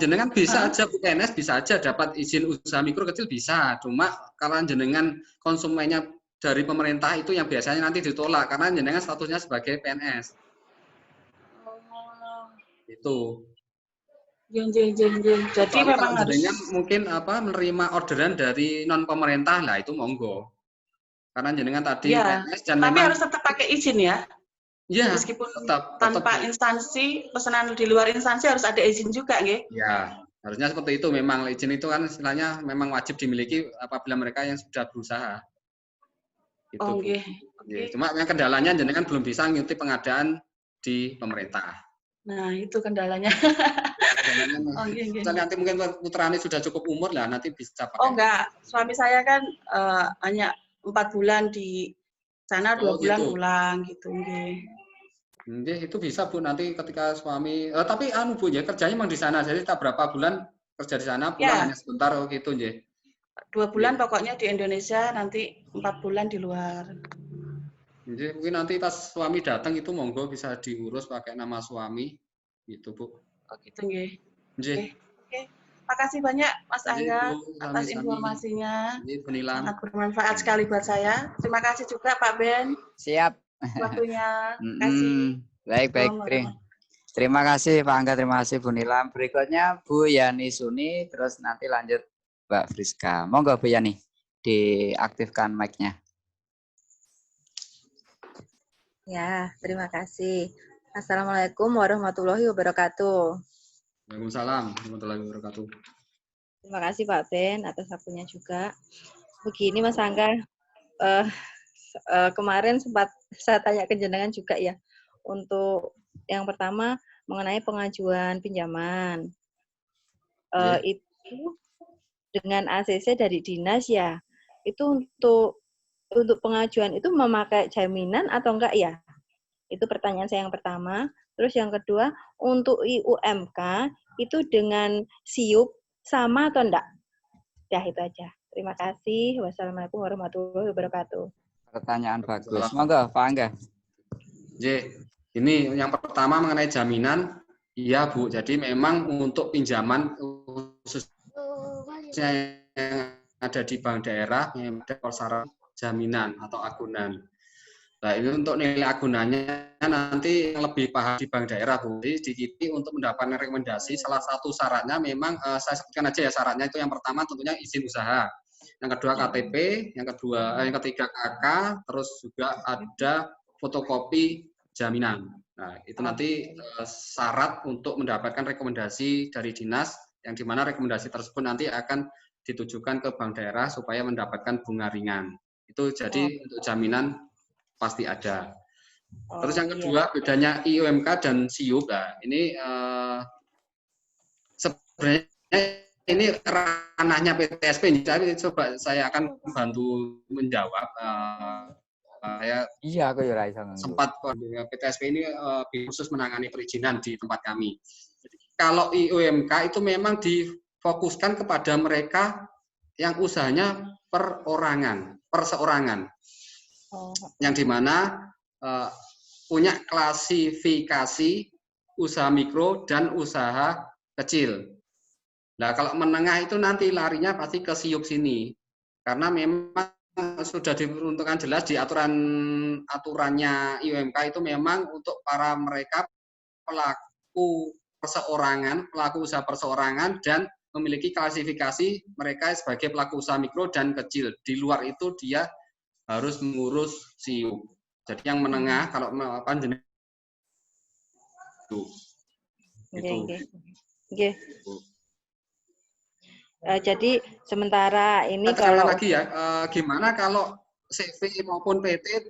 jenengan bisa aja Bu PNS bisa aja dapat izin usaha mikro kecil bisa. Cuma kalau jenengan konsumennya dari pemerintah itu yang biasanya nanti ditolak karena jenengan statusnya sebagai PNS. Itu. Jadi memang harus mungkin menerima orderan dari non pemerintah lah itu monggo. Karena jenengan tadi ya, PNS dan tapi memang harus tetap pakai izin ya. Ya, meskipun tetap tanpa instansi, pesanan di luar instansi harus ada izin juga nggih. Ya, harusnya seperti itu. Memang izin itu kan istilahnya memang wajib dimiliki apabila mereka yang sudah berusaha. Gitu, oh, okay. Cuma yang kendalanya jenengan belum bisa ngikuti pengadaan di pemerintah. Nah, itu kendalanya. Nanti mungkin putranya sudah cukup umur lah, nanti bisa pakai. Oh enggak, suami saya kan hanya 4 bulan di sana, 2 bulan gitu. pulang gitu nggih. Itu bisa Bu nanti ketika suami. Tapi Bu ya kerjanya memang di sana, jadi tak berapa bulan kerja di sana, pulang hanya sebentar gitu nggih. 2 bulan pokoknya di Indonesia, nanti 4 bulan di luar. Jadi mungkin nanti pas suami datang itu monggo bisa diurus pakai nama suami, gitu Bu. Oh gitu nggih. Oke. Makasih banyak Mas Angga atas informasinya. Sangat bermanfaat sekali buat saya. Terima kasih juga Pak Ben. Siap. Waktunya. Kasih. Baik. Terima kasih Pak Angga, terima kasih Bu Nilam. Berikutnya Bu Yani Suni, terus nanti lanjut Mbak Friska. Monggo Bu Yani, diaktifkan mic-nya. Ya, terima kasih. Assalamualaikum warahmatullahi wabarakatuh. Waalaikumsalam warahmatullahi wabarakatuh. Terima kasih Pak Ben atas waktunya juga. Begini Mas Angga, kemarin sempat saya tanya ke jenengan juga ya, untuk yang pertama mengenai pengajuan pinjaman. Itu dengan ACC dari dinas ya, itu untuk pengajuan itu memakai jaminan atau enggak ya? Itu pertanyaan saya yang pertama. Terus yang kedua, untuk IUMK itu dengan SIUP sama atau enggak? Ya itu aja. Terima kasih. Wassalamualaikum warahmatullahi wabarakatuh. Pertanyaan bagus. Monggo Pak Angga. Ini yang pertama mengenai jaminan. Iya Bu, jadi memang untuk pinjaman khususnya yang ada di bank daerah memang ada syarat jaminan atau agunan. Nah ini untuk nilai agunannya nanti yang lebih paham di bank daerah Bu. Jadi di untuk mendapatkan rekomendasi salah satu syaratnya memang saya sebutkan aja ya syaratnya itu yang pertama tentunya izin usaha, yang kedua KTP, yang ketiga KK, terus juga ada fotokopi jaminan. Nah itu nanti syarat untuk mendapatkan rekomendasi dari dinas yang dimana rekomendasi tersebut nanti akan ditujukan ke bank daerah supaya mendapatkan bunga ringan. Itu jadi untuk jaminan pasti ada. Terus yang kedua bedanya IUMK dan SIUP. Nah, ini sebenarnya ini ranahnya PTSP. Tapi coba saya akan bantu menjawab. Saya sempat PTSP ini khusus menangani perizinan di tempat kami. Jadi, kalau IUMK itu memang difokuskan kepada mereka yang usahanya perseorangan. Yang dimana punya klasifikasi usaha mikro, dan usaha kecil. Nah, kalau menengah itu nanti larinya pasti ke SIUP sini. Karena memang sudah diperuntukkan jelas di aturannya IUMK itu memang untuk para mereka pelaku perseorangan, pelaku usaha perseorangan, dan memiliki klasifikasi mereka sebagai pelaku usaha mikro dan kecil. Di luar itu dia harus mengurus SIUP. Jadi yang menengah kalau panjenengan itu. Nggih. Jadi sementara ini Kalau kalau lagi ya, gimana kalau CV maupun PT?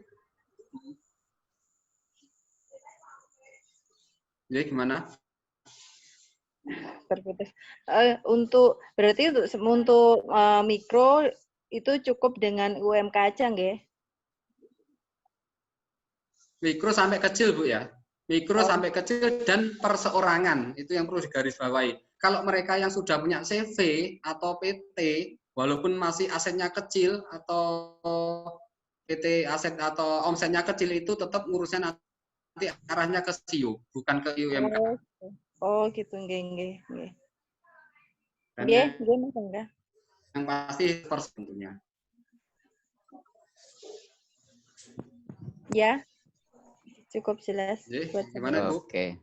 Ya gimana? terputus. Berarti untuk mikro itu cukup dengan UMK aja nggih? Mikro sampai kecil, Bu ya. Mikro sampai kecil dan perseorangan, itu yang perlu digarisbawahi. Kalau mereka yang sudah punya CV atau PT, walaupun masih asetnya kecil atau PT aset atau omsetnya kecil, itu tetap ngurusnya nanti arahnya ke SIUP, bukan ke IUMK. Oh gitu, nggih. Dan Nggih, Mas Angga. yang pasti tentunya. Ya, cukup jelas. Buat Gimana, Bu? Oke.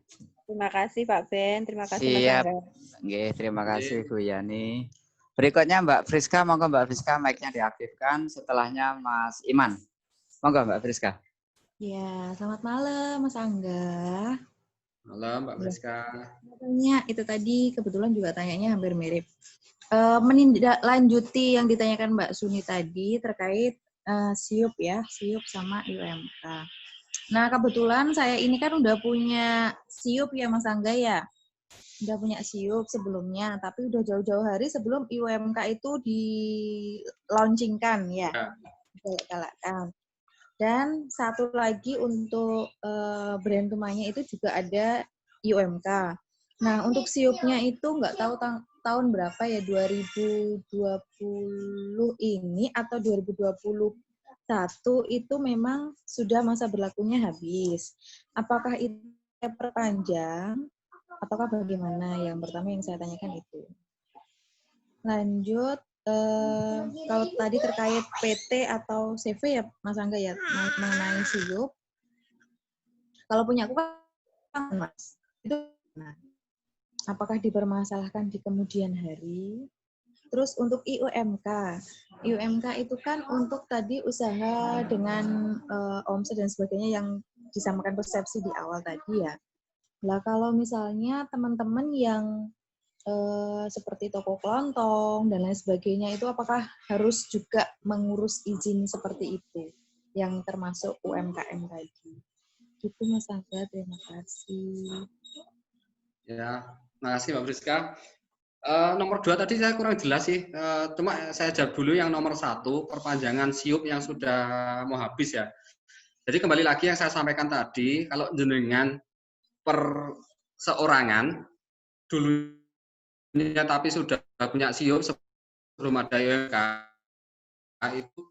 Terima kasih Pak Ben, terima kasih Mas Siap. Angga. Nggih, terima kasih Bu Yani. Berikutnya Mbak Friska, monggo Mbak Friska mic-nya diaktifkan, setelahnya Mas Iman. Monggo Mbak Friska. Ya, selamat malam Mas Angga. Malam Mbak Friska. Tanya itu tadi kebetulan juga tanyanya hampir mirip. Menindaklanjuti yang ditanyakan Mbak Suni tadi terkait SIUP ya, SIUP sama IUMK. Nah, kebetulan saya ini kan udah punya SIUP ya Mas Angga ya. Udah punya SIUP sebelumnya, tapi udah jauh-jauh hari sebelum IUMK itu di-launchingkan ya. Digalak-galakkan. Dan satu lagi untuk brand rumahnya itu juga ada IUMK. Nah, untuk SIUP-nya itu nggak tahu tahun berapa ya, 2020 ini atau 2021 itu memang sudah masa berlakunya habis. Apakah itu perpanjang ataukah bagaimana? Yang pertama yang saya tanyakan itu. Lanjut, kalau tadi terkait PT atau CV ya Mas Angga ya, mengenai SIUP. Kalau punya aku kan Mas, itu apakah dipermasalahkan di kemudian hari? Terus untuk IUMK itu kan untuk tadi usaha dengan omset dan sebagainya yang disamakan persepsi di awal tadi ya. Lah kalau misalnya teman-teman yang seperti toko kelontong dan lain sebagainya itu apakah harus juga mengurus izin seperti itu yang termasuk UMKM tadi? Gitu Mas Angga, terima kasih. Ya, terima kasih Mbak Friska. Nomor 2 tadi saya kurang jelas sih, cuma saya jawab dulu yang nomor 1, perpanjangan SIUP yang sudah mau habis ya. Jadi kembali lagi yang saya sampaikan tadi, kalau jenengan perseorangan dulunya tapi sudah punya SIUP sebelum ada IUMK, itu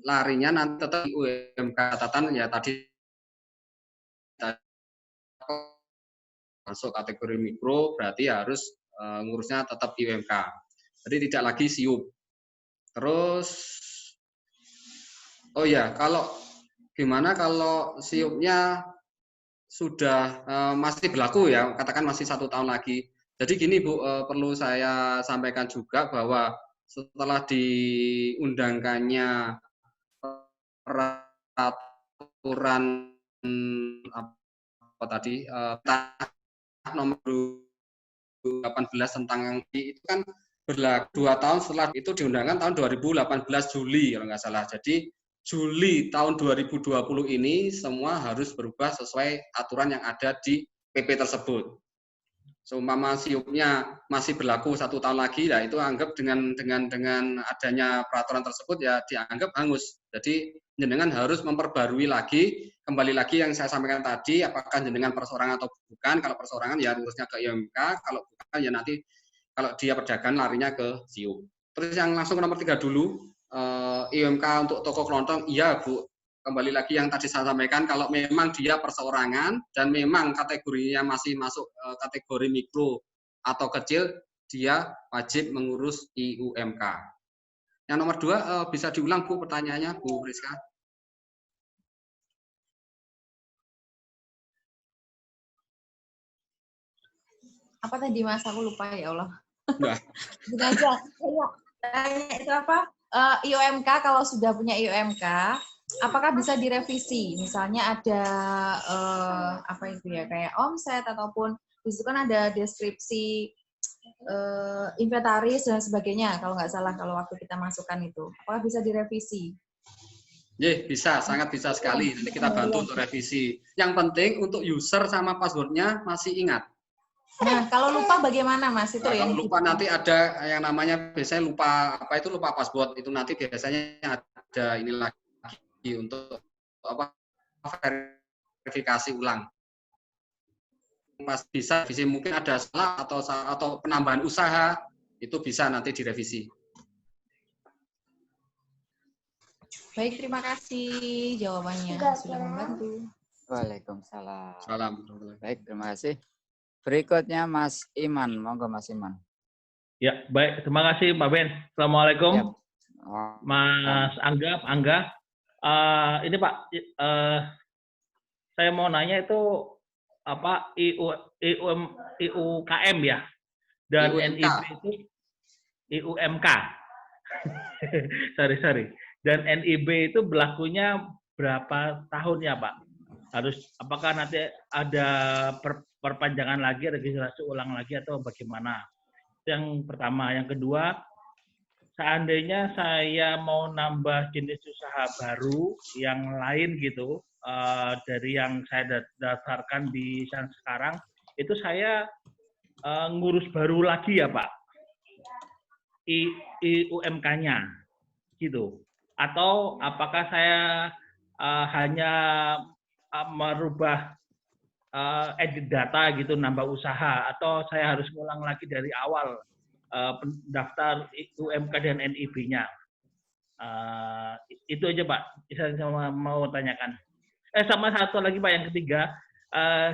larinya nanti tetap IUMK catatan ya tadi masuk kategori mikro berarti harus ngurusnya tetap IUMK. Jadi tidak lagi SIUP. Terus, oh ya, gimana kalau SIUP-nya sudah masih berlaku ya, katakan masih 1 tahun lagi. Jadi gini Bu, perlu saya sampaikan juga bahwa setelah diundangkannya peraturan apa tadi nomor 18 tentang itu kan berlaku 2 tahun setelah itu diundangkan tahun 2018 Juli kalau nggak salah. Jadi Juli tahun 2020 ini semua harus berubah sesuai aturan yang ada di PP tersebut. Seumpama SIUP-nya masih berlaku 1 tahun lagi, ya itu anggap dengan adanya peraturan tersebut ya dianggap hangus. Jadi jenengan harus memperbarui lagi, kembali lagi yang saya sampaikan tadi, apakah jenengan perseorangan atau bukan. Kalau perseorangan ya urusnya ke IUMK, kalau bukan ya nanti kalau dia perdagangan larinya ke SIUP. Terus yang langsung ke nomor 3 dulu, IUMK untuk toko kelontong, iya Bu, kembali lagi yang tadi saya sampaikan, kalau memang dia perseorangan dan memang kategorinya masih masuk kategori mikro atau kecil, dia wajib mengurus IUMK. Yang nomor 2 bisa diulang Bu pertanyaannya Bu Rizka. Apa tadi Mas? Aku lupa ya Allah. Nah. Gini aja. Tanya itu apa? IUMK kalau sudah punya IUMK, apakah bisa direvisi? Misalnya ada apa itu ya, kayak omset ataupun di situ kan ada deskripsi inventaris dan sebagainya kalau nggak salah kalau waktu kita masukkan itu. Apakah bisa direvisi? Bisa, sangat bisa sekali. Nanti kita bantu untuk revisi. Yang penting untuk user sama passwordnya masih ingat. Nah, kalau lupa bagaimana Mas? Itu Kalau lupa nanti ada yang namanya biasanya lupa lupa password itu nanti biasanya ada ini lagi untuk verifikasi ulang. Mas bisa mungkin ada salah atau penambahan usaha itu bisa nanti direvisi. Baik, terima kasih jawabannya sudah membantu. Waalaikumsalam. Salam. Baik, terima kasih. Berikutnya Mas Iman, monggo Mas Iman. Ya, baik. Terima kasih Pak Ben. Assalamualaikum. Ya. Mas Angga. Ini Pak, saya mau nanya itu apa IUKM ya, dan NIB itu IUMK. sorry. Dan NIB itu berlakunya berapa tahun ya Pak? Apakah nanti ada perpanjangan lagi, registrasi ulang lagi atau bagaimana? Yang pertama. Yang kedua, seandainya saya mau nambah jenis usaha baru yang lain gitu, dari yang saya daftarkan di yang sekarang, itu saya ngurus baru lagi ya Pak? IUMK-nya gitu. Atau apakah saya hanya merubah edit data gitu, nambah usaha, atau saya harus ngulang lagi dari awal pendaftar UMK dan NIB-nya. Itu aja Pak, saya mau tanyakan. Sama satu lagi Pak, yang ketiga,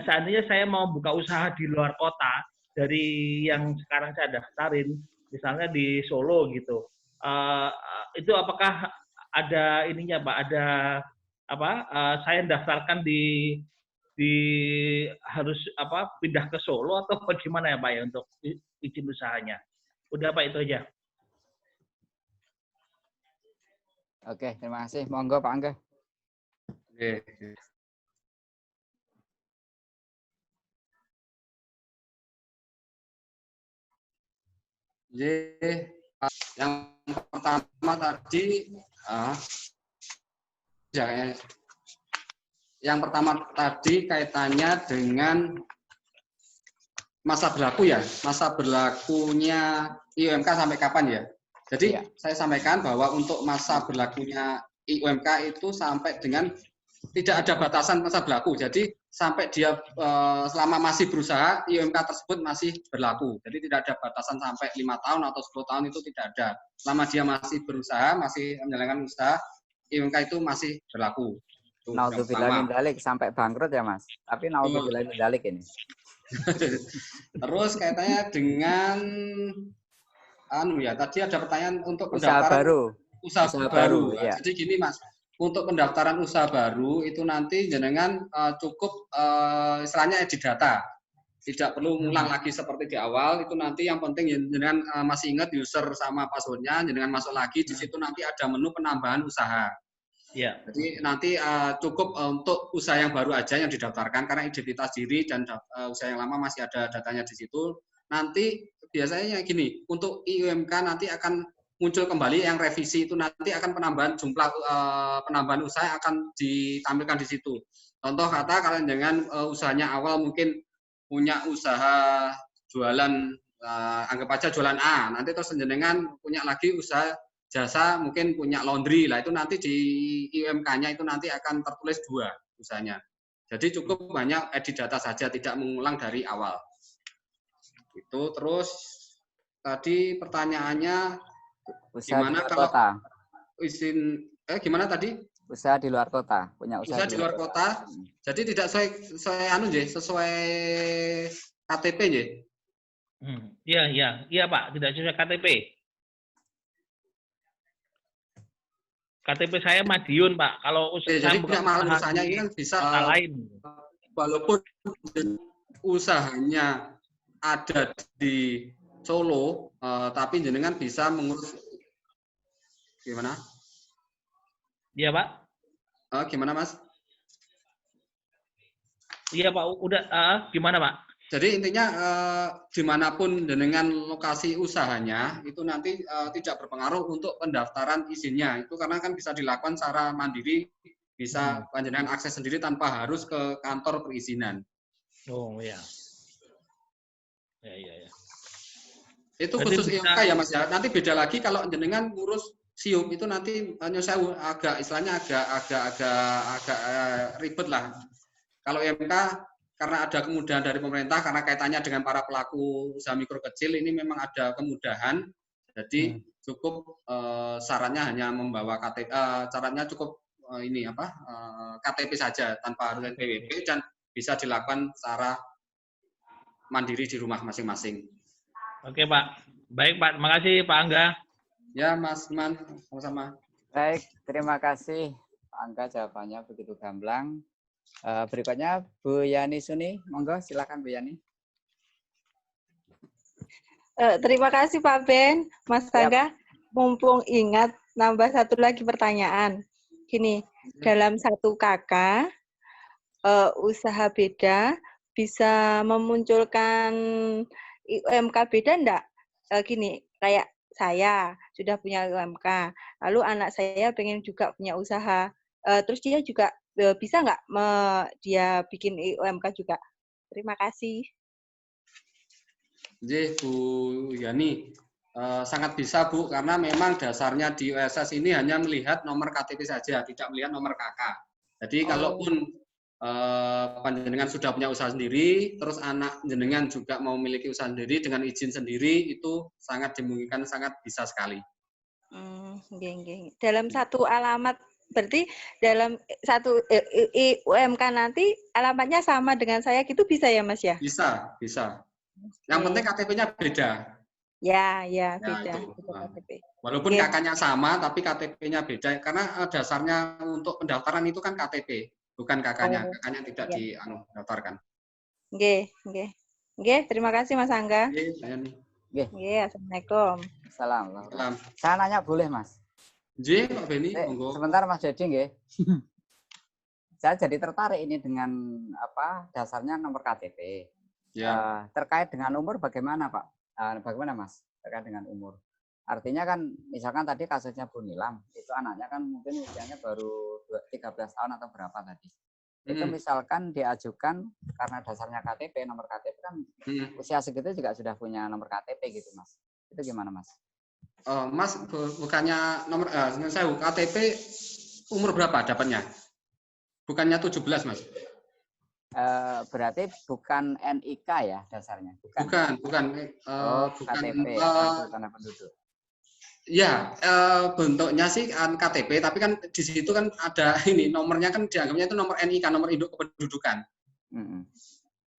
seandainya saya mau buka usaha di luar kota dari yang sekarang saya daftarin, misalnya di Solo gitu, itu apakah ada ininya Pak, ada apa? Saya daftarkan di harus pindah ke Solo atau bagaimana ya Pak ya untuk izin usahanya? Udah Pak, itu aja. Oke, terima kasih. Monggo Pak Angga. Oke. Yang pertama tadi yang pertama tadi kaitannya dengan masa berlaku ya, masa berlakunya IUMK sampai kapan ya. Jadi saya sampaikan bahwa untuk masa berlakunya IUMK itu sampai dengan tidak ada batasan masa berlaku. Jadi sampai dia selama masih berusaha, IUMK tersebut masih berlaku. Jadi tidak ada batasan sampai 5 tahun atau 10 tahun itu tidak ada. Selama dia masih berusaha, masih menjalankan usaha, IUMK itu masih berlaku. Naudzubillah min dzalik, sampai bangkrut ya Mas. Tapi naudzubillah min dzalik ini. Terus kaitannya dengan tadi ada pertanyaan untuk usaha pendaftaran usaha baru. Ya. Jadi gini Mas, untuk pendaftaran usaha baru itu nanti jenengan cukup istilahnya edit data. Tidak perlu ngulang lagi seperti di awal, itu nanti yang penting jenengan masih ingat user sama passwordnya, jenengan masuk lagi, di situ nanti ada menu penambahan usaha. Ya. Jadi nanti cukup untuk usaha yang baru aja yang didaftarkan karena identitas diri dan usaha yang lama masih ada datanya di situ. Nanti biasanya gini, untuk IUMK nanti akan muncul kembali yang revisi itu nanti akan penambahan jumlah penambahan usaha akan ditampilkan di situ. Contoh kata kalian dengan usahanya awal mungkin punya usaha jualan anggap aja jualan A, nanti terus jenengan punya lagi usaha jasa mungkin punya laundry lah, itu nanti di IUMK-nya itu nanti akan tertulis 2 usahanya. Jadi cukup banyak edit data saja, tidak mengulang dari awal. Itu terus tadi pertanyaannya usaha gimana kalau izin gimana tadi? Usaha di luar kota, punya usaha Usaha di luar kota. Jadi tidak sesuai KTP nggih. Iya Pak, tidak sesuai KTP. KTP saya Madiun Pak. Kalau usaha Jadi pihak malam usahanya ini kan bisa lain. Walaupun usahanya ada di Solo, tapi jenengan bisa mengurus gimana? Iya Pak. Gimana Mas? Iya Pak, udah gimana Pak? Jadi intinya dimanapun dengan lokasi usahanya itu nanti tidak berpengaruh untuk pendaftaran izinnya itu karena kan bisa dilakukan secara mandiri, bisa panjenengan akses sendiri tanpa harus ke kantor perizinan. Oh iya. Ya. Itu Berarti khusus bisa- IMK ya Mas ya. Nanti beda lagi kalau jenengan ngurus SIUP itu nanti saya agak istilahnya agak ribet lah. Kalau IMK karena ada kemudahan dari pemerintah karena kaitannya dengan para pelaku usaha mikro kecil ini memang ada kemudahan. Jadi cukup syaratnya hanya membawa KTP, syaratnya cukup KTP saja tanpa harus NPWP dan bisa dilakukan secara mandiri di rumah masing-masing. Oke Pak. Baik Pak, terima kasih Pak Angga. Ya Mas Man, sama-sama. Baik, terima kasih Pak Angga jawabannya begitu gamblang. Berikutnya Bu Yani Suni, monggo silakan Bu Yani. Terima kasih Pak Ben, Mas Angga. Mumpung ingat, nambah satu lagi pertanyaan. Gini, dalam satu kakak, usaha beda bisa memunculkan UMK beda enggak? Gini, kayak saya sudah punya UMK, lalu anak saya pengen juga punya usaha, terus dia juga bisa nggak dia bikin UMK juga? Terima kasih. Jadi Bu Yani, sangat bisa Bu, karena memang dasarnya di USS ini hanya melihat nomor KTP saja, tidak melihat nomor KK. Jadi kalaupun panjenengan sudah punya usaha sendiri, terus anak jenengan juga mau memiliki usaha sendiri dengan izin sendiri, itu sangat dimungkinkan, sangat bisa sekali. Dalam satu alamat, berarti dalam satu UMK nanti alamatnya sama dengan saya gitu bisa ya Mas ya? Bisa. Yang penting KTP-nya beda. Ya, Ya, beda. itu. KTP. Walaupun kakaknya sama, tapi KTP-nya beda. Karena dasarnya untuk pendaftaran itu kan KTP, bukan kakaknya. Kakaknya tidak didaftarkan. Oke. Terima kasih Mas Angga. Assalamualaikum. Salam. Saya nanya boleh Mas? Ji, Pak Beni, monggo. Sebentar Mas Dedi nggih. Saya jadi tertarik ini dengan dasarnya nomor KTP. Ya. Terkait dengan umur bagaimana Pak? Bagaimana Mas terkait dengan umur? Artinya kan misalkan tadi kasusnya Bu Nilam, itu anaknya kan mungkin usianya baru 13 tahun atau berapa tadi. Itu misalkan diajukan karena dasarnya KTP, nomor KTP kan usia segitu juga sudah punya nomor KTP gitu Mas. Itu gimana Mas? Mas, bukannya nomor saya KTP umur berapa dapatnya? Bukannya 17 Mas? Berarti bukan NIK ya dasarnya? Bukan. KTP, kartu tanda penduduk. Ya, bentuknya sih KTP, tapi kan di situ kan ada ini nomornya kan dianggapnya itu nomor NIK, nomor induk kependudukan.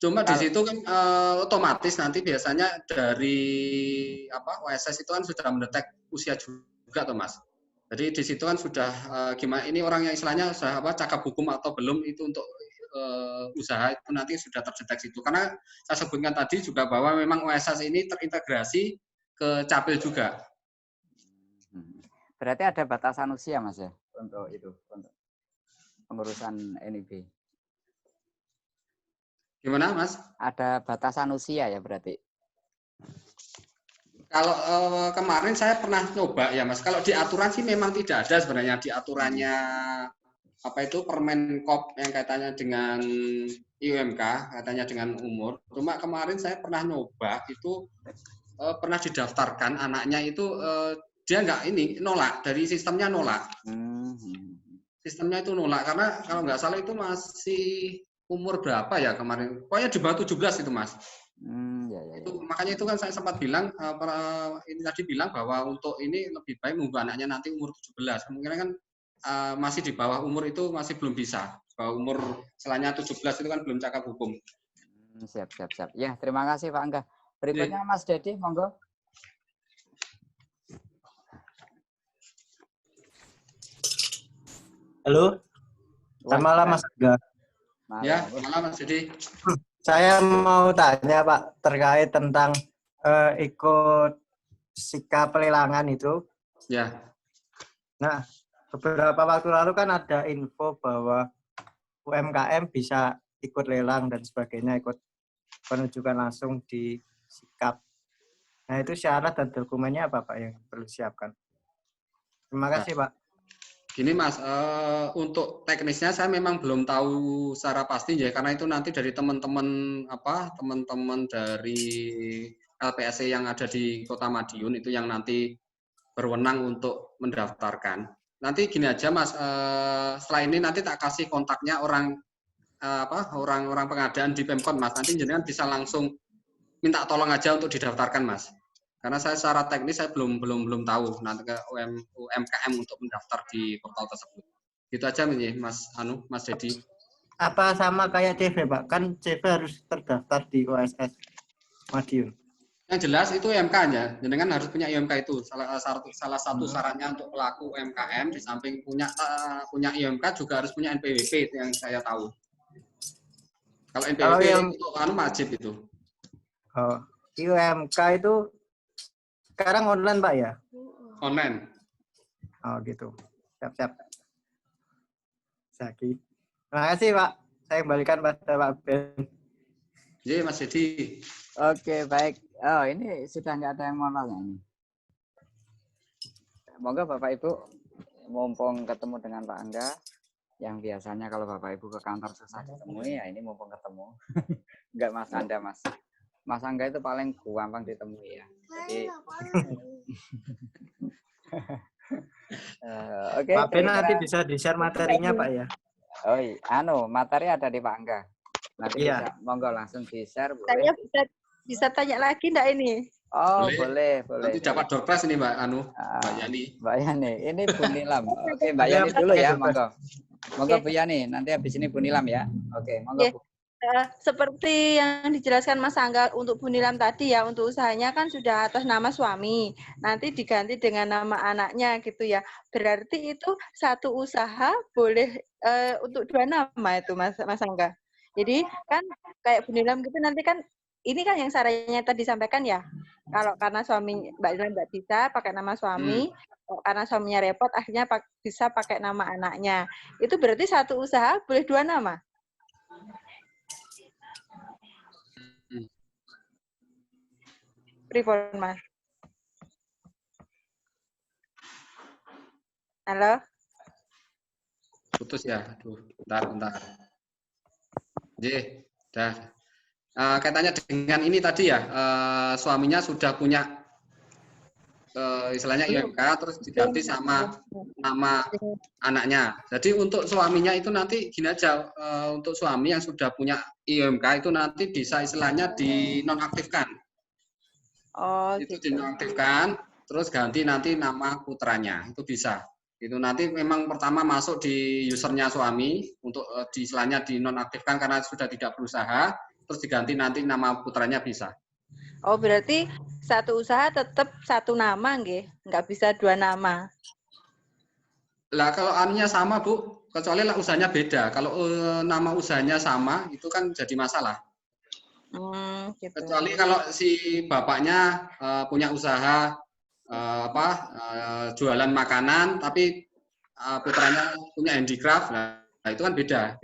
Cuma di situ kan otomatis nanti biasanya dari OSS itu kan sudah mendetek usia juga tuh Mas. Jadi di situ kan sudah gimana ini orang yang istilahnya sudah cakap hukum atau belum itu untuk usaha itu nanti sudah terdeteksi itu. Karena saya sebutkan tadi juga bahwa memang OSS ini terintegrasi ke Capil juga. Berarti ada batasan usia Mas ya untuk itu, untuk pengurusan NIB. Gimana Mas? Ada batasan usia ya berarti? Kalau kemarin saya pernah coba ya Mas, kalau di aturan sih memang tidak ada sebenarnya di aturannya Permenkop yang kaitannya dengan IUMK, katanya dengan umur. Cuma kemarin saya pernah nyoba itu pernah didaftarkan anaknya itu dia nolak dari sistemnya nolak. Sistemnya itu nolak karena kalau nggak salah itu masih umur berapa ya kemarin? Pokoknya di bawah 17 itu Mas. Itu, makanya itu kan saya sempat bilang ini tadi bilang bahwa untuk ini lebih baik menunggu anaknya nanti umur 17. Kemungkinan kan masih di bawah umur itu masih belum bisa. Bawah umur selanya 17 itu kan belum cakap hukum. Siap. Ya, terima kasih Pak Angga. Berikutnya Mas Dedi, monggo. Halo. Selamat malam Mas Angga. Ya, malam Mas Dedi. Saya mau tanya Pak terkait tentang ikut sikap pelelangan itu. Ya. Nah, beberapa waktu lalu kan ada info bahwa UMKM bisa ikut lelang dan sebagainya, ikut penunjukan langsung di sikap. Nah, itu syarat dan dokumennya apa Pak yang perlu siapkan? Terima kasih Pak. Gini Mas, untuk teknisnya saya memang belum tahu secara pasti ya, karena itu nanti dari teman-teman dari LPSC yang ada di Kota Madiun itu yang nanti berwenang untuk mendaftarkan. Nanti gini aja Mas, setelah ini nanti tak kasih kontaknya orang pengadaan di Pemkot Mas. Nanti jenengan bisa langsung minta tolong aja untuk didaftarkan Mas. Karena saya secara teknis saya belum tahu nanti ke UMKM untuk mendaftar di portal tersebut. Gitu aja nih Mas Dedi. Apa sama kayak CV Pak? Kan CV harus terdaftar di OSS Madiun. Yang jelas itu UMK-nya, jenengan harus punya UMK itu. Salah satu syaratnya untuk pelaku UMKM, di samping punya UMK juga harus punya NPWP, itu yang saya tahu. Kalau NPWP itu wajib itu. Oh, UMK itu sekarang online Pak ya? Online. Oh gitu. Siap. Zaki. Terima kasih Pak. Saya kembalikan pada Pak Ben. Iya Mas Dedi. Oke, baik. Oh, ini sudah nggak ada yang mau nanya ini. Moga Bapak Ibu, mumpung ketemu dengan Pak Angga, yang biasanya kalau Bapak Ibu ke kantor susah ditemui, ya ini mumpung ketemu. Enggak Mas Anda, Mas. Mas Angga itu paling gampang ditemui ya. Jadi, oke. Pak Ben nanti bisa di-share materinya Pak ya? Oh iya, materi ada di Pak Angga. Nanti bisa, monggo langsung di-share. Saya bisa tanya lagi enggak ini? Oh, boleh. Nanti dapat door prize ini Mbak Mbak Yani. Ini Bu Nilam. Oke, Mbak Yani dulu ya, monggo. Monggo Bu Yani, nanti habis ini Bu Nilam ya. Oke, monggo Bu. Seperti yang dijelaskan Mas Angga untuk Bu Nilam tadi ya, untuk usahanya kan sudah atas nama suami. Nanti diganti dengan nama anaknya gitu ya. Berarti itu satu usaha boleh untuk dua nama itu Mas Angga. Jadi kan kayak Bu Nilam gitu nanti kan ini kan yang sarannya tadi disampaikan ya. Kalau karena suami Mbak Nilam nggak bisa pakai nama suami, karena suaminya repot akhirnya bisa pakai nama anaknya. Itu berarti satu usaha boleh dua nama. Pripun Mas? Halo? Putus ya. Aduh, bentar. Jadi, dah. Kaitannya dengan ini tadi ya, suaminya sudah punya istilahnya IMK, terus diganti sama nama anaknya. Jadi untuk suaminya itu nanti gini aja, untuk suami yang sudah punya IMK itu nanti bisa istilahnya dinonaktifkan. Oh, itu gitu. dinonaktifkan, terus ganti nanti nama putranya, itu bisa. Itu nanti memang pertama masuk di usernya suami untuk istilahnya dinonaktifkan karena sudah tidak berusaha. Terus diganti nanti nama putranya bisa. Oh, berarti satu usaha tetap satu nama, nggak bisa dua nama. Lah kalau anunya sama Bu, kecuali lah usahanya beda. Kalau nama usahanya sama, itu kan jadi masalah. Gitu. Kecuali kalau si bapaknya punya usaha jualan makanan, tapi putranya punya handicraft. Nah, itu kan beda,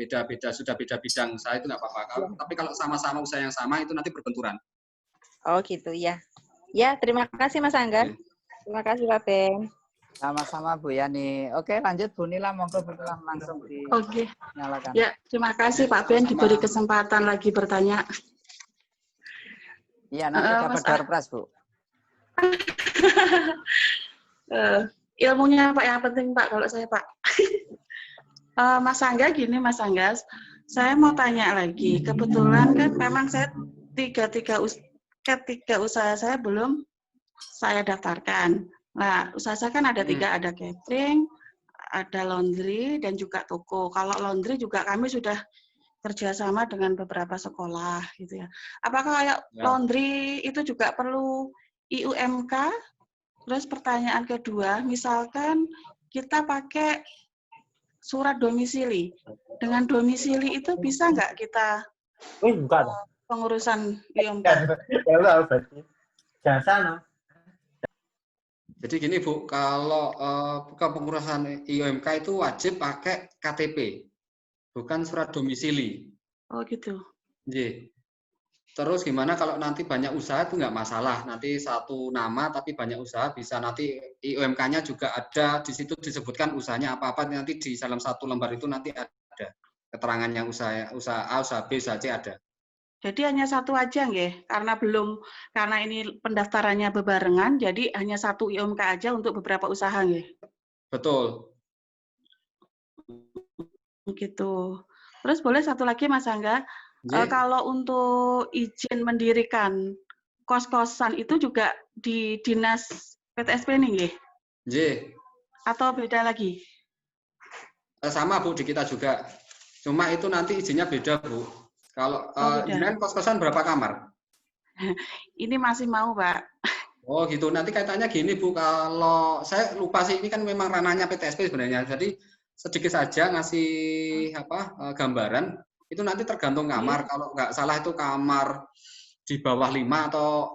sudah beda bidang usaha itu nggak apa-apa. Tapi kalau sama-sama usaha yang sama itu nanti berbenturan. Oh gitu ya. Ya, terima kasih Mas Angga. Terima kasih Pak Ben. Sama-sama Bu Yani. Oke, lanjut Bu Nila, monggo Bu Nila langsung dinyalakan. Ya, terima kasih Pak Ben diberi kesempatan lagi bertanya. Iya, nanti dapat door prize Bu. Ilmunya Pak yang penting Pak kalau saya Pak. Mas Angga gini Mas Angga, saya mau tanya lagi. Kebetulan kan memang saya ketiga usaha saya belum saya daftarkan. Nah, usaha saya kan ada 3, ada catering, ada laundry dan juga toko. Kalau laundry juga kami sudah kerjasama dengan beberapa sekolah gitu ya. Apakah kayak laundry itu juga perlu IUMK? Terus pertanyaan kedua, misalkan kita pakai surat domisili. Dengan domisili itu bisa nggak kita pengurusan IUMK? Jadi gini Bu, kalau pengurusan IUMK itu wajib pakai KTP, bukan surat domisili. Oh gitu. Jadi, terus gimana kalau nanti banyak usaha itu nggak masalah. Nanti satu nama tapi banyak usaha bisa nanti IUMK-nya juga ada di situ disebutkan usahanya apa-apa nanti di dalam satu lembar itu nanti ada keterangannya usaha A, usaha B, usaha C ada. Jadi hanya satu aja nggih, karena ini pendaftarannya bebarengan, jadi hanya satu IUMK aja untuk beberapa usaha nggih. Betul. Gitu. Terus boleh satu lagi Mas Angga, kalau untuk izin mendirikan kos-kosan itu juga di dinas PTSP nih nggih? Nggih. Atau beda lagi? Sama Bu, di kita juga. Cuma itu nanti izinnya beda Bu. Kalau jenengan kos-kosan berapa kamar? Ini masih mau, Pak. Oh gitu. Nanti kaitannya gini Bu, kalau saya lupa sih ini kan memang ranahnya PTSP sebenarnya. Jadi sedikit saja ngasih gambaran. Itu nanti tergantung kamar. Kalau nggak salah itu kamar di bawah 5 atau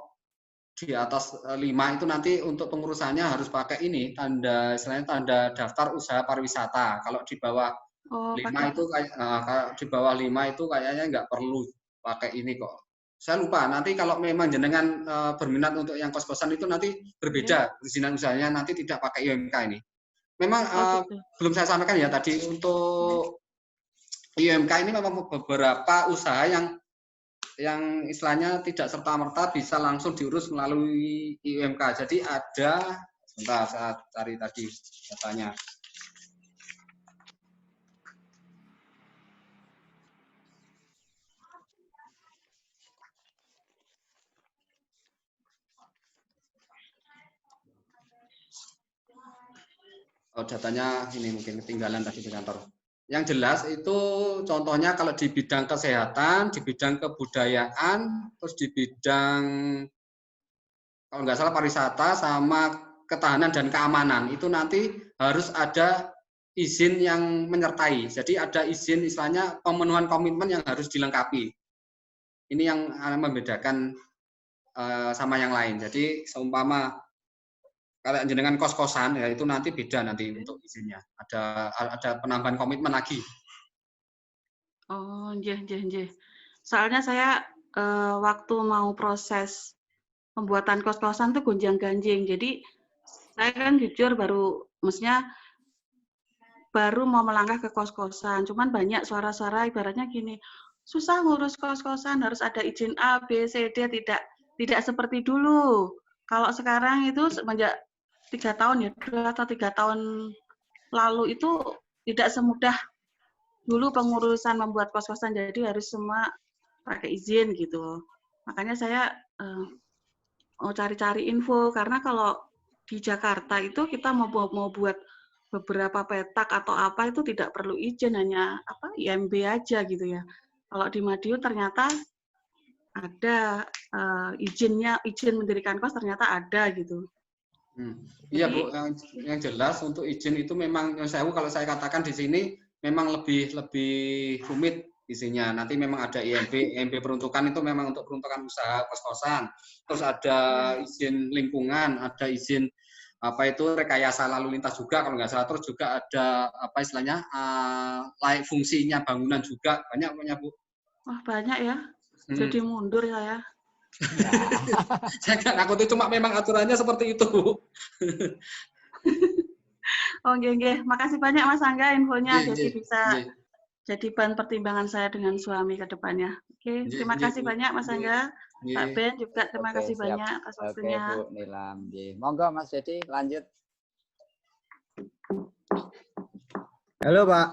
di atas 5 itu nanti untuk pengurusannya harus pakai ini istilahnya tanda daftar usaha pariwisata. Kalau di bawah 5 itu di bawah 5 itu kayaknya nggak perlu pakai ini kok. Saya lupa. Nanti kalau memang jenengan berminat untuk yang kos-kosan itu nanti berbeda perizinan usahanya nanti tidak pakai IUMK ini. Memang belum saya sampaikan ya tadi untuk IUMK ini memang beberapa usaha yang istilahnya tidak serta-merta bisa langsung diurus melalui IUMK. Jadi ada, sebentar saya cari tadi datanya. Oh, datanya ini mungkin ketinggalan tadi di kantor. Yang jelas itu contohnya kalau di bidang kesehatan, di bidang kebudayaan, terus di bidang kalau nggak salah pariwisata sama ketahanan dan keamanan itu nanti harus ada izin yang menyertai. Jadi ada izin istilahnya pemenuhan komitmen yang harus dilengkapi. Ini yang membedakan sama yang lain. Jadi seumpama kalau jenengan kos-kosan ya itu nanti beda nanti untuk izinnya. Ada penambahan komitmen lagi. Oh, nggih. Soalnya saya waktu mau proses pembuatan kos-kosan tuh gonjang-ganjing. Jadi saya kan jujur baru mau melangkah ke kos-kosan. Cuman banyak suara-suara ibaratnya gini, susah ngurus kos-kosan, harus ada izin A, B, C, D, tidak seperti dulu. Kalau sekarang itu semenjak 3 tahun ya, 2 atau 3 tahun lalu itu tidak semudah dulu pengurusan membuat kos-kosan, jadi harus semua pakai izin gitu. Makanya saya mau cari-cari info, karena kalau di Jakarta itu kita mau buat beberapa petak atau apa itu tidak perlu izin, hanya IMB aja gitu ya. Kalau di Madiun ternyata ada izin mendirikan kos ternyata ada gitu. Iya Bu, yang jelas untuk izin itu memang kalau saya katakan di sini memang lebih rumit izinnya. Nanti memang ada IMB peruntukan itu memang untuk peruntukan usaha kos-kosan. Terus ada izin lingkungan, ada izin rekayasa lalu lintas juga kalau nggak salah. Terus juga ada istilahnya layak fungsinya bangunan juga banyak Bu. Wah banyak ya. Jadi mundur saya. Saya nggak ngaku itu cuma memang aturannya seperti itu. Oh nggih. Makasih banyak Mas Angga infonya, jadi bisa jadi bahan pertimbangan saya dengan suami ke depannya. Oke, terima kasih banyak Mas Angga. Pak Ben juga terima kasih banyak atas waktunya. Oke Bu Nilam. Monggo Mas Dedi lanjut. Halo Pak.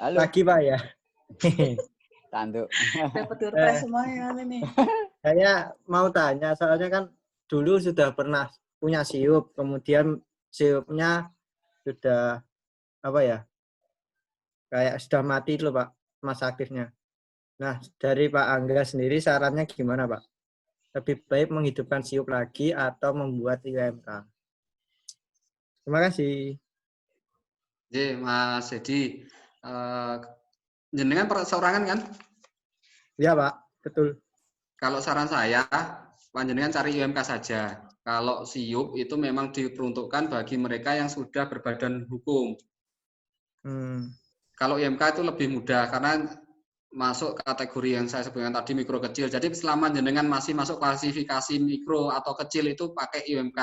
Halo. Pagi Pak ya. Tanduk. Dapat surprise semuanya nih. Saya mau tanya, soalnya kan dulu sudah pernah punya siup, kemudian siupnya sudah apa ya, kayak sudah mati itu loh Pak, masa aktifnya. Nah, dari Pak Angga sendiri sarannya gimana Pak? Lebih baik menghidupkan SIUP lagi atau membuat IUMK? Terima kasih. Oke, Mas Edi. Jenengan perseorangan kan? Iya Pak, betul. Kalau saran saya, panjenengan cari IUMK saja. Kalau SIUP itu memang diperuntukkan bagi mereka yang sudah berbadan hukum. Kalau IUMK itu lebih mudah karena masuk kategori yang saya sebutkan tadi mikro kecil. Jadi selama jenengan masih masuk klasifikasi mikro atau kecil itu pakai IUMK.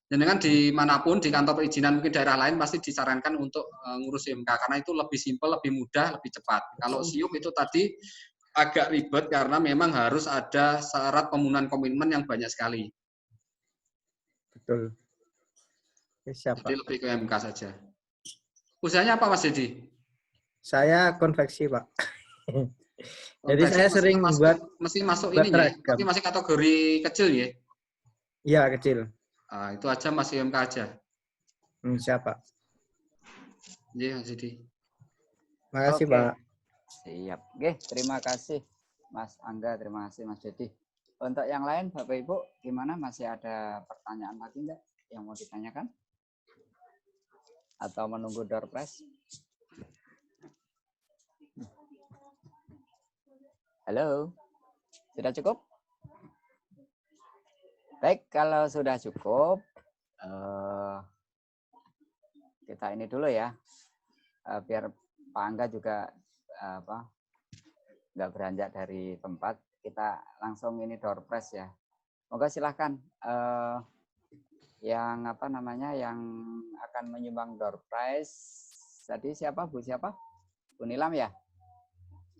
Jenengan dimanapun di kantor perizinan mungkin daerah lain pasti disarankan untuk ngurus IUMK karena itu lebih simpel, lebih mudah, lebih cepat. Kalau SIUP itu tadi agak ribet karena memang harus ada syarat pemenuhan komitmen yang banyak sekali. Betul. Siapa? Jadi lebih ke IUMK saja. Usahanya apa Mas Dedi? Saya konveksi Pak. Jadi Konveksi saya sering membuat mesti masuk ini ya, tapi masih kategori kecil ya? Iya kecil. Itu aja masih IUMK aja. Siapa? Iya Mas Dedi. Makasih Oke. Pak. Siap. Oke, terima kasih Mas Angga, terima kasih Mas Dedi. Untuk yang lain Bapak Ibu, gimana? Masih ada pertanyaan lagi enggak yang mau ditanyakan? Atau menunggu door prize? Halo, sudah cukup? Baik, kalau sudah cukup, kita ini dulu ya, biar Pak Angga juga nggak beranjak dari tempat, kita langsung ini door prize ya. Moga silahkan yang yang akan menyumbang door prize tadi siapa Bu siapa? Bu Nilam ya?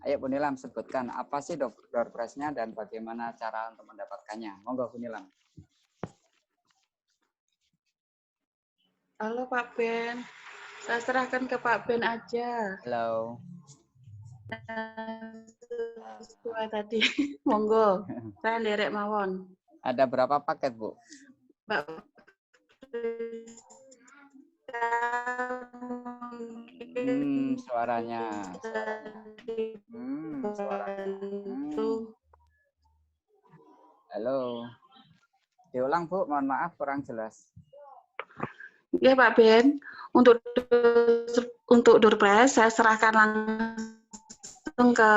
Ayo Bu Nilam sebutkan apa sih door prize-nya dan bagaimana cara untuk mendapatkannya. Monggo Bu Nilam. Halo Pak Ben, saya serahkan ke Pak Ben aja. Halo. Sesuai tadi, monggo. Saya derek mawon. Ada berapa paket Bu? Mbak Suaranya. Halo. Diulang Bu, mohon maaf kurang jelas. Ya Pak Ben, untuk door prize saya serahkan langsung ke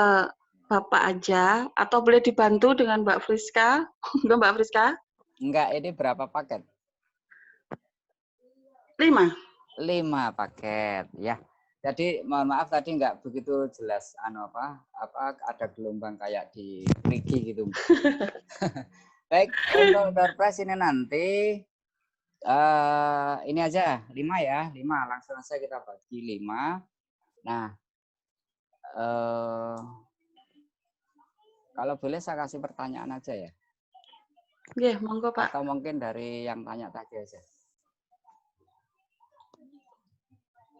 Bapak aja, atau boleh dibantu dengan Mbak Friska? Enggak Mbak Friska? Enggak, ini berapa paket? 5. 5 paket, ya. Jadi mohon maaf tadi enggak begitu jelas apa ada gelombang kayak di Rigi gitu. Baik, untuk door prize ini nanti ini aja 5 ya, 5 langsung saja kita bagi 5. Nah, kalau boleh saya kasih pertanyaan aja ya. Iya, monggo Pak. Atau mungkin dari yang tanya tadi aja.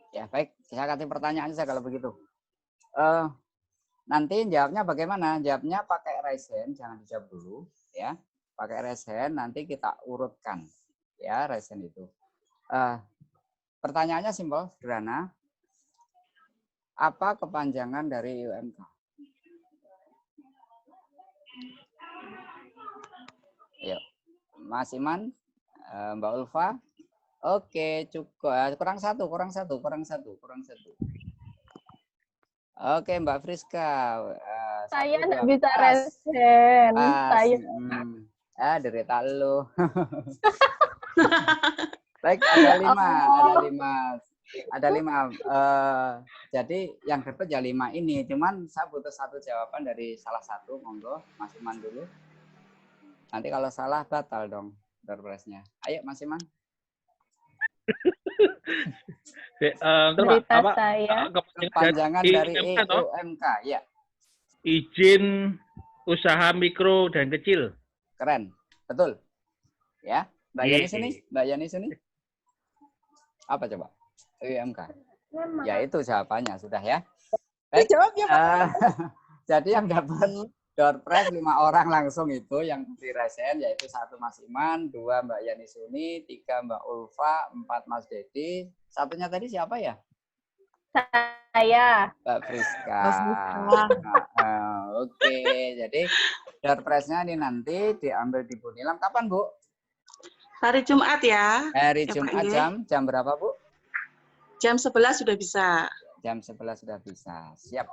Ya baik, saya kasih pertanyaan saja kalau begitu. Nanti jawabnya bagaimana? Jawabnya pakai raise hand, jangan dijawab dulu ya. Pakai raise hand, nanti kita urutkan ya raise hand itu. Pertanyaannya simpel, sederhana. Apa kepanjangan dari IUMK? Yuk, Mas Iman, Mbak Ulfa. Oke, cukup. Kurang satu. Oke, Mbak Friska. Saya nggak bisa resen. Saya. Derita lu. Baik, ada 5. Ada 5. Jadi yang dapat ya 5 ini. Cuman saya butuh satu jawaban dari salah satu. Monggo, Mas Iman dulu. Nanti kalau salah batal dong door prize-nya. Ayo Mas Iman. Kepanjangan dari IUMK ya. Izin usaha mikro dan kecil. Keren, betul. Ya, Mbak Yani sini. Apa coba? IUMK. Ya itu jawabannya sudah ya. Baik. Jadi yang dapat door prize 5 orang langsung itu yang di resen yaitu 1 Mas Iman, 2 Mbak Yani Suni, 3 Mbak Ulfa, 4 Mas Dedi. Satunya tadi siapa ya? Saya. Mbak Friska. Mbak Friska. Oke, jadi door prize-nya ini nanti diambil di Bu Nilam. Kapan, Bu? Hari Jumat ya. Hari Ya, Pak, Jumat nggih. jam berapa, Bu? Jam 11 sudah bisa. Jam 11 sudah bisa. Siap.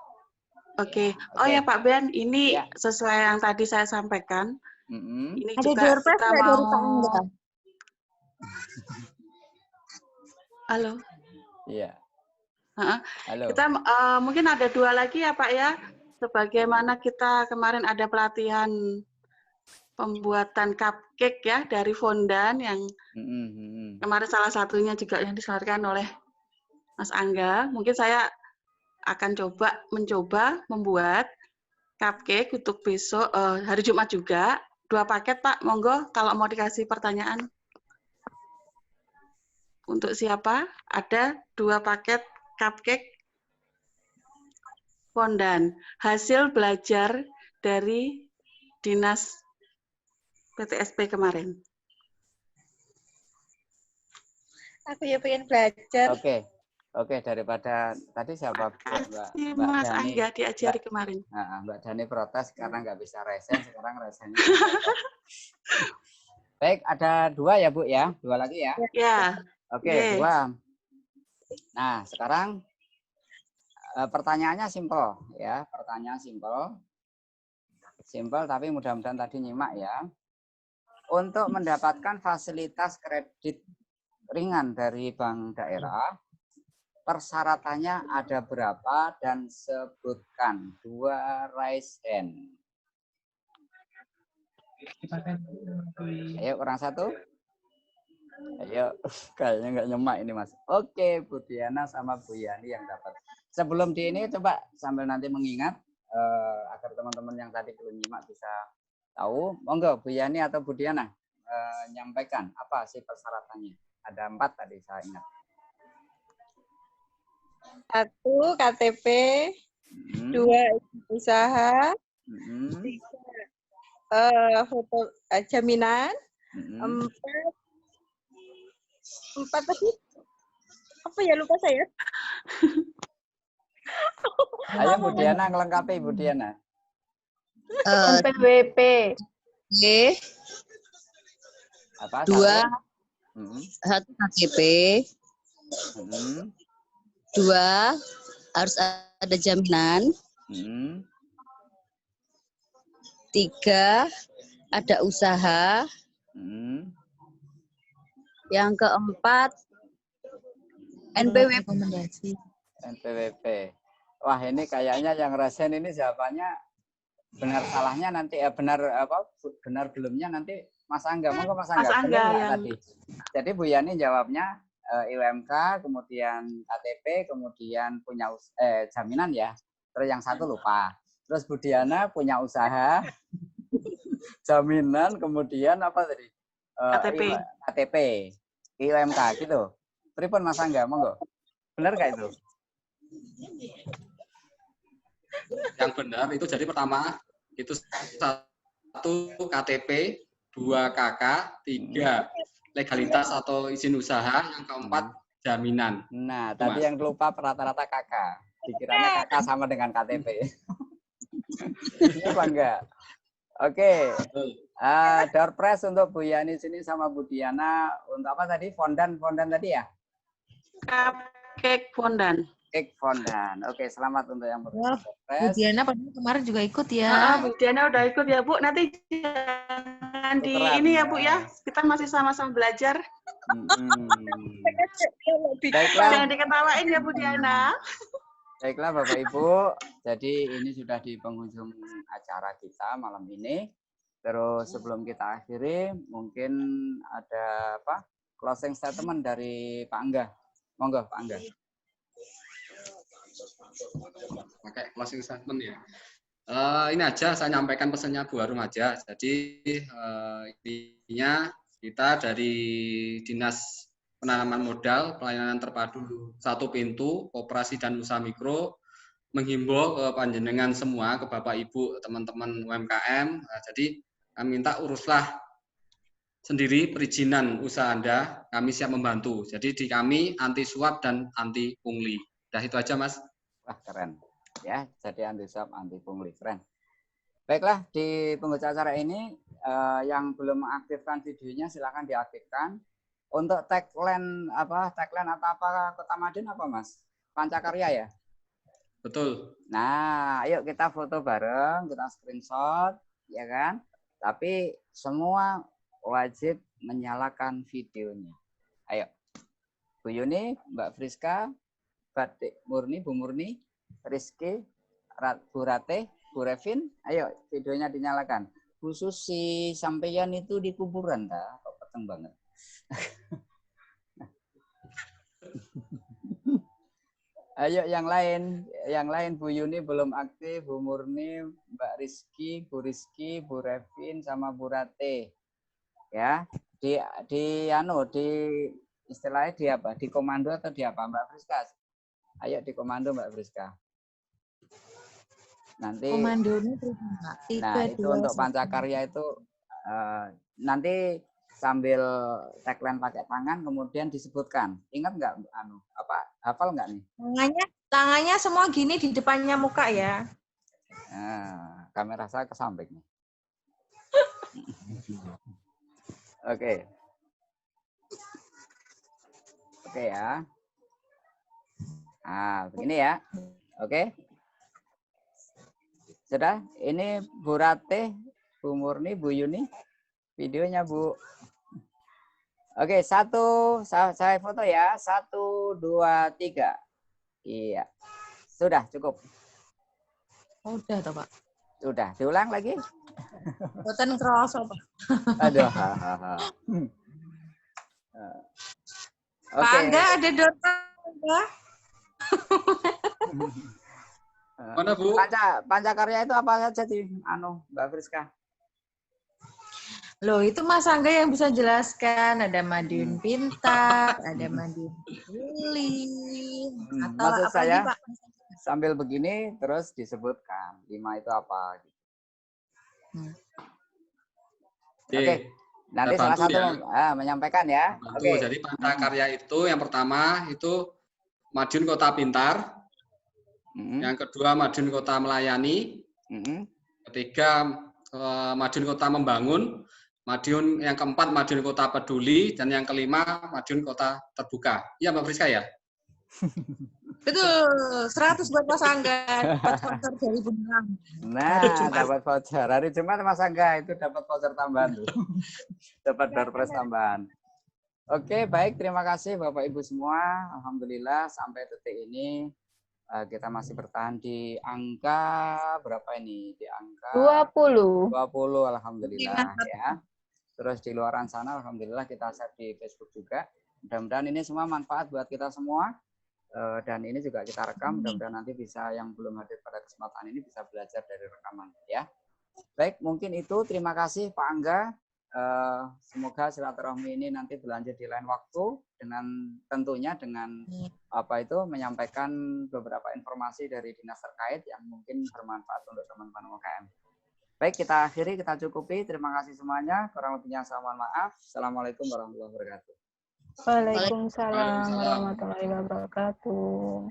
Oke. Oh ya Pak Ben, ini sesuai yang tadi saya sampaikan. Mm-mm. Ini Ada juga door prize kita nggak dari Pak mau. Angga? Halo. Iya. Heeh. Halo. Kita mungkin ada 2 lagi ya Pak ya. Sebagaimana kita kemarin ada pelatihan pembuatan cupcake ya dari fondan yang kemarin salah satunya juga yang disampaikan oleh Mas Angga. Mungkin saya akan mencoba membuat cupcake untuk besok hari Jumat juga. 2 paket Pak, monggo kalau mau dikasih pertanyaan. Untuk siapa? Ada 2 paket cupcake fondan hasil belajar dari dinas PTSP kemarin. Aku ya pengen belajar. Oke, daripada tadi siapa Mbak Mas Dani? Angga diajari kemarin. Mbak Dani protes karena nggak bisa resen, sekarang resennya. Baik, ada 2 ya Bu ya, 2 lagi ya. Ya. Oke, 2. Nah, sekarang pertanyaannya simpel ya, pertanyaan simpel tapi mudah-mudahan tadi nyimak ya. Untuk mendapatkan fasilitas kredit ringan dari bank daerah, persyaratannya ada berapa dan sebutkan. 2 raise hand. Ayo, orang 1. Ayo, kayaknya nggak nyemak ini Mas. Oke, Bu Diana sama Bu Yani yang dapat. Sebelum di ini coba sambil nanti mengingat agar teman-teman yang tadi belum nyimak bisa tahu. Monggo Bu Yani atau Bu Diana nyampaikan apa sih persyaratannya. Ada 4 tadi saya ingat. 1 KTP, 2 usaha, 3 foto jaminan, 4 tadi apa ya, lupa saya. Ayo Bu Diana ngelengkapi Bu Diana. NPWP. Apa? 2 KTP. 2 harus ada jaminan. 3 ada usaha. Yang keempat NPWP. NPWP. Wah, ini kayaknya yang resen ini jawabannya benar salahnya nanti benar belumnya nanti Mas Angga. Monggo Mas Angga. Mas Angga Benar nggak yang... tadi? Jadi Bu Yani jawabnya IUMK, kemudian KTP, kemudian punya jaminan ya. Terus yang 1 lupa. Terus Bu Diana punya usaha, jaminan, kemudian apa tadi? KTP, IUMK gitu. Pripun Mas Angga, monggo. Benar nggak itu? Yang benar itu jadi pertama itu 1 KTP, 2 KK, 3 legalitas atau izin usaha, yang keempat jaminan. Nah, tadi yang lupa rata-rata KK. Dikiranya KK sama dengan KTP. Ini apa enggak? Oke. Door prize untuk Bu Yani sini sama Bu Diana untuk apa tadi? Fondan tadi ya? Cake fondan. Cake fondan. Oke, selamat untuk yang Bu Diana kemarin juga ikut ya. Bu Diana udah ikut ya Bu. Nanti jangan di ini ya Bu ya. Kita masih sama-sama belajar. Baiklah. Jangan diketawain ya Bu Diana. Baiklah Bapak Ibu. Jadi ini sudah di penghujung acara kita malam ini. Terus sebelum kita akhiri, mungkin ada apa? Closing statement dari Pak Angga. Monggo Pak Angga. Pakai closing statement ya. Ini aja saya nyampaikan pesannya Bu Harum aja. Jadi intinya kita dari Dinas Penanaman Modal Pelayanan Terpadu 1 Pintu Koperasi dan Usaha Mikro menghimbau ke panjenengan semua, ke Bapak Ibu, teman-teman UMKM. Jadi kami minta uruslah sendiri perizinan usaha Anda, kami siap membantu. Jadi di kami anti suap dan anti pungli. Ya itu aja Mas. Wah keren. Ya, jadi anti swab, anti pungli, keren. Baiklah, di penghujung acara ini yang belum mengaktifkan videonya silakan diaktifkan. Untuk tagline atau apa Kota Madiun apa Mas? Pancakarya ya? Betul. Nah, ayo kita foto bareng, kita screenshot, ya kan? Tapi semua wajib menyalakan videonya. Ayo, Bu Yuni, Mbak Friska, Batik Murni, Bu Murni, Rizky, Bu Rate, Bu Revin, ayo videonya dinyalakan. Bu Susi, sampeyan itu di kuburan dah, kok peteng banget. Ayo yang lain Bu Yuni belum aktif, Bu Murni, Mbak Rizky, Bu Revin sama Bu Rate. Ya, di istilahnya di apa? Di komando atau di apa Mbak Friska? Ayo di komando Mbak Friska. Nanti Komandonya terus Mbak. 3, nah, itu 2, untuk 1. pancakarya itu nanti sambil tagline pakai tangan kemudian disebutkan. Ingat nggak hafal nggak nih? Tangannya semua gini di depannya muka ya. Nah, kamera saya ke samping nih. Oke. Oke ya. Nah, begini ya. Oke. Sudah, ini Bu Rate, Bu Murni, Bu Yuni. Videonya, Bu. Oke, saya foto ya. 1, 2, 3. Iya. Sudah, cukup. Oh, udah toh, Pak. Sudah, diulang lagi. Boten kroso, Pak. Aduh. Pak Angga ada dokter. Mana Bu? Pancakarya itu apa saja sih, Mbak Friska? Loh, itu Mas Angga yang bisa jelaskan. Ada Madiun Pintar, ada Madiun Pilih. Atau Maksud apa saya, lagi, Pak? sambil begini terus disebutkan 5 itu apa. Oke. Nanti salah satu ya. Menyampaikan ya. Oke. Jadi pancakarya itu yang pertama itu Madiun Kota Pintar. Yang kedua Madiun Kota Melayani. Ketiga Madiun Kota Membangun. Madiun yang keempat Madiun Kota Peduli, dan yang kelima Madiun Kota Terbuka. Iya Mbak Friska ya? Betul, 100 buat Mas Angga, dapat voucher dari Bundang. Nah, dapat voucher. Hari Jumat Mas Angga itu dapat voucher tambahan tuh. Dapat door prize tambahan. Oke, baik, terima kasih Bapak Ibu semua. Alhamdulillah sampai detik ini kita masih bertahan di angka berapa ini? Di angka 20. Alhamdulillah ya. Terus di luaran sana alhamdulillah kita share di Facebook juga. Mudah-mudahan ini semua manfaat buat kita semua. Dan ini juga kita rekam, mudah-mudahan nanti bisa yang belum hadir pada kesempatan ini bisa belajar dari rekaman ya. Baik, mungkin itu. Terima kasih Pak Angga. Semoga silaturahmi ini nanti berlanjut di lain waktu dengan tentunya dengan menyampaikan beberapa informasi dari dinas terkait yang mungkin bermanfaat untuk teman-teman UKM. Baik, kita akhiri, kita cukupi. Terima kasih semuanya. Kurang lebihnya saya mohon maaf. Assalamualaikum warahmatullahi wabarakatuh. Waalaikumsalam warahmatullahi wabarakatuh.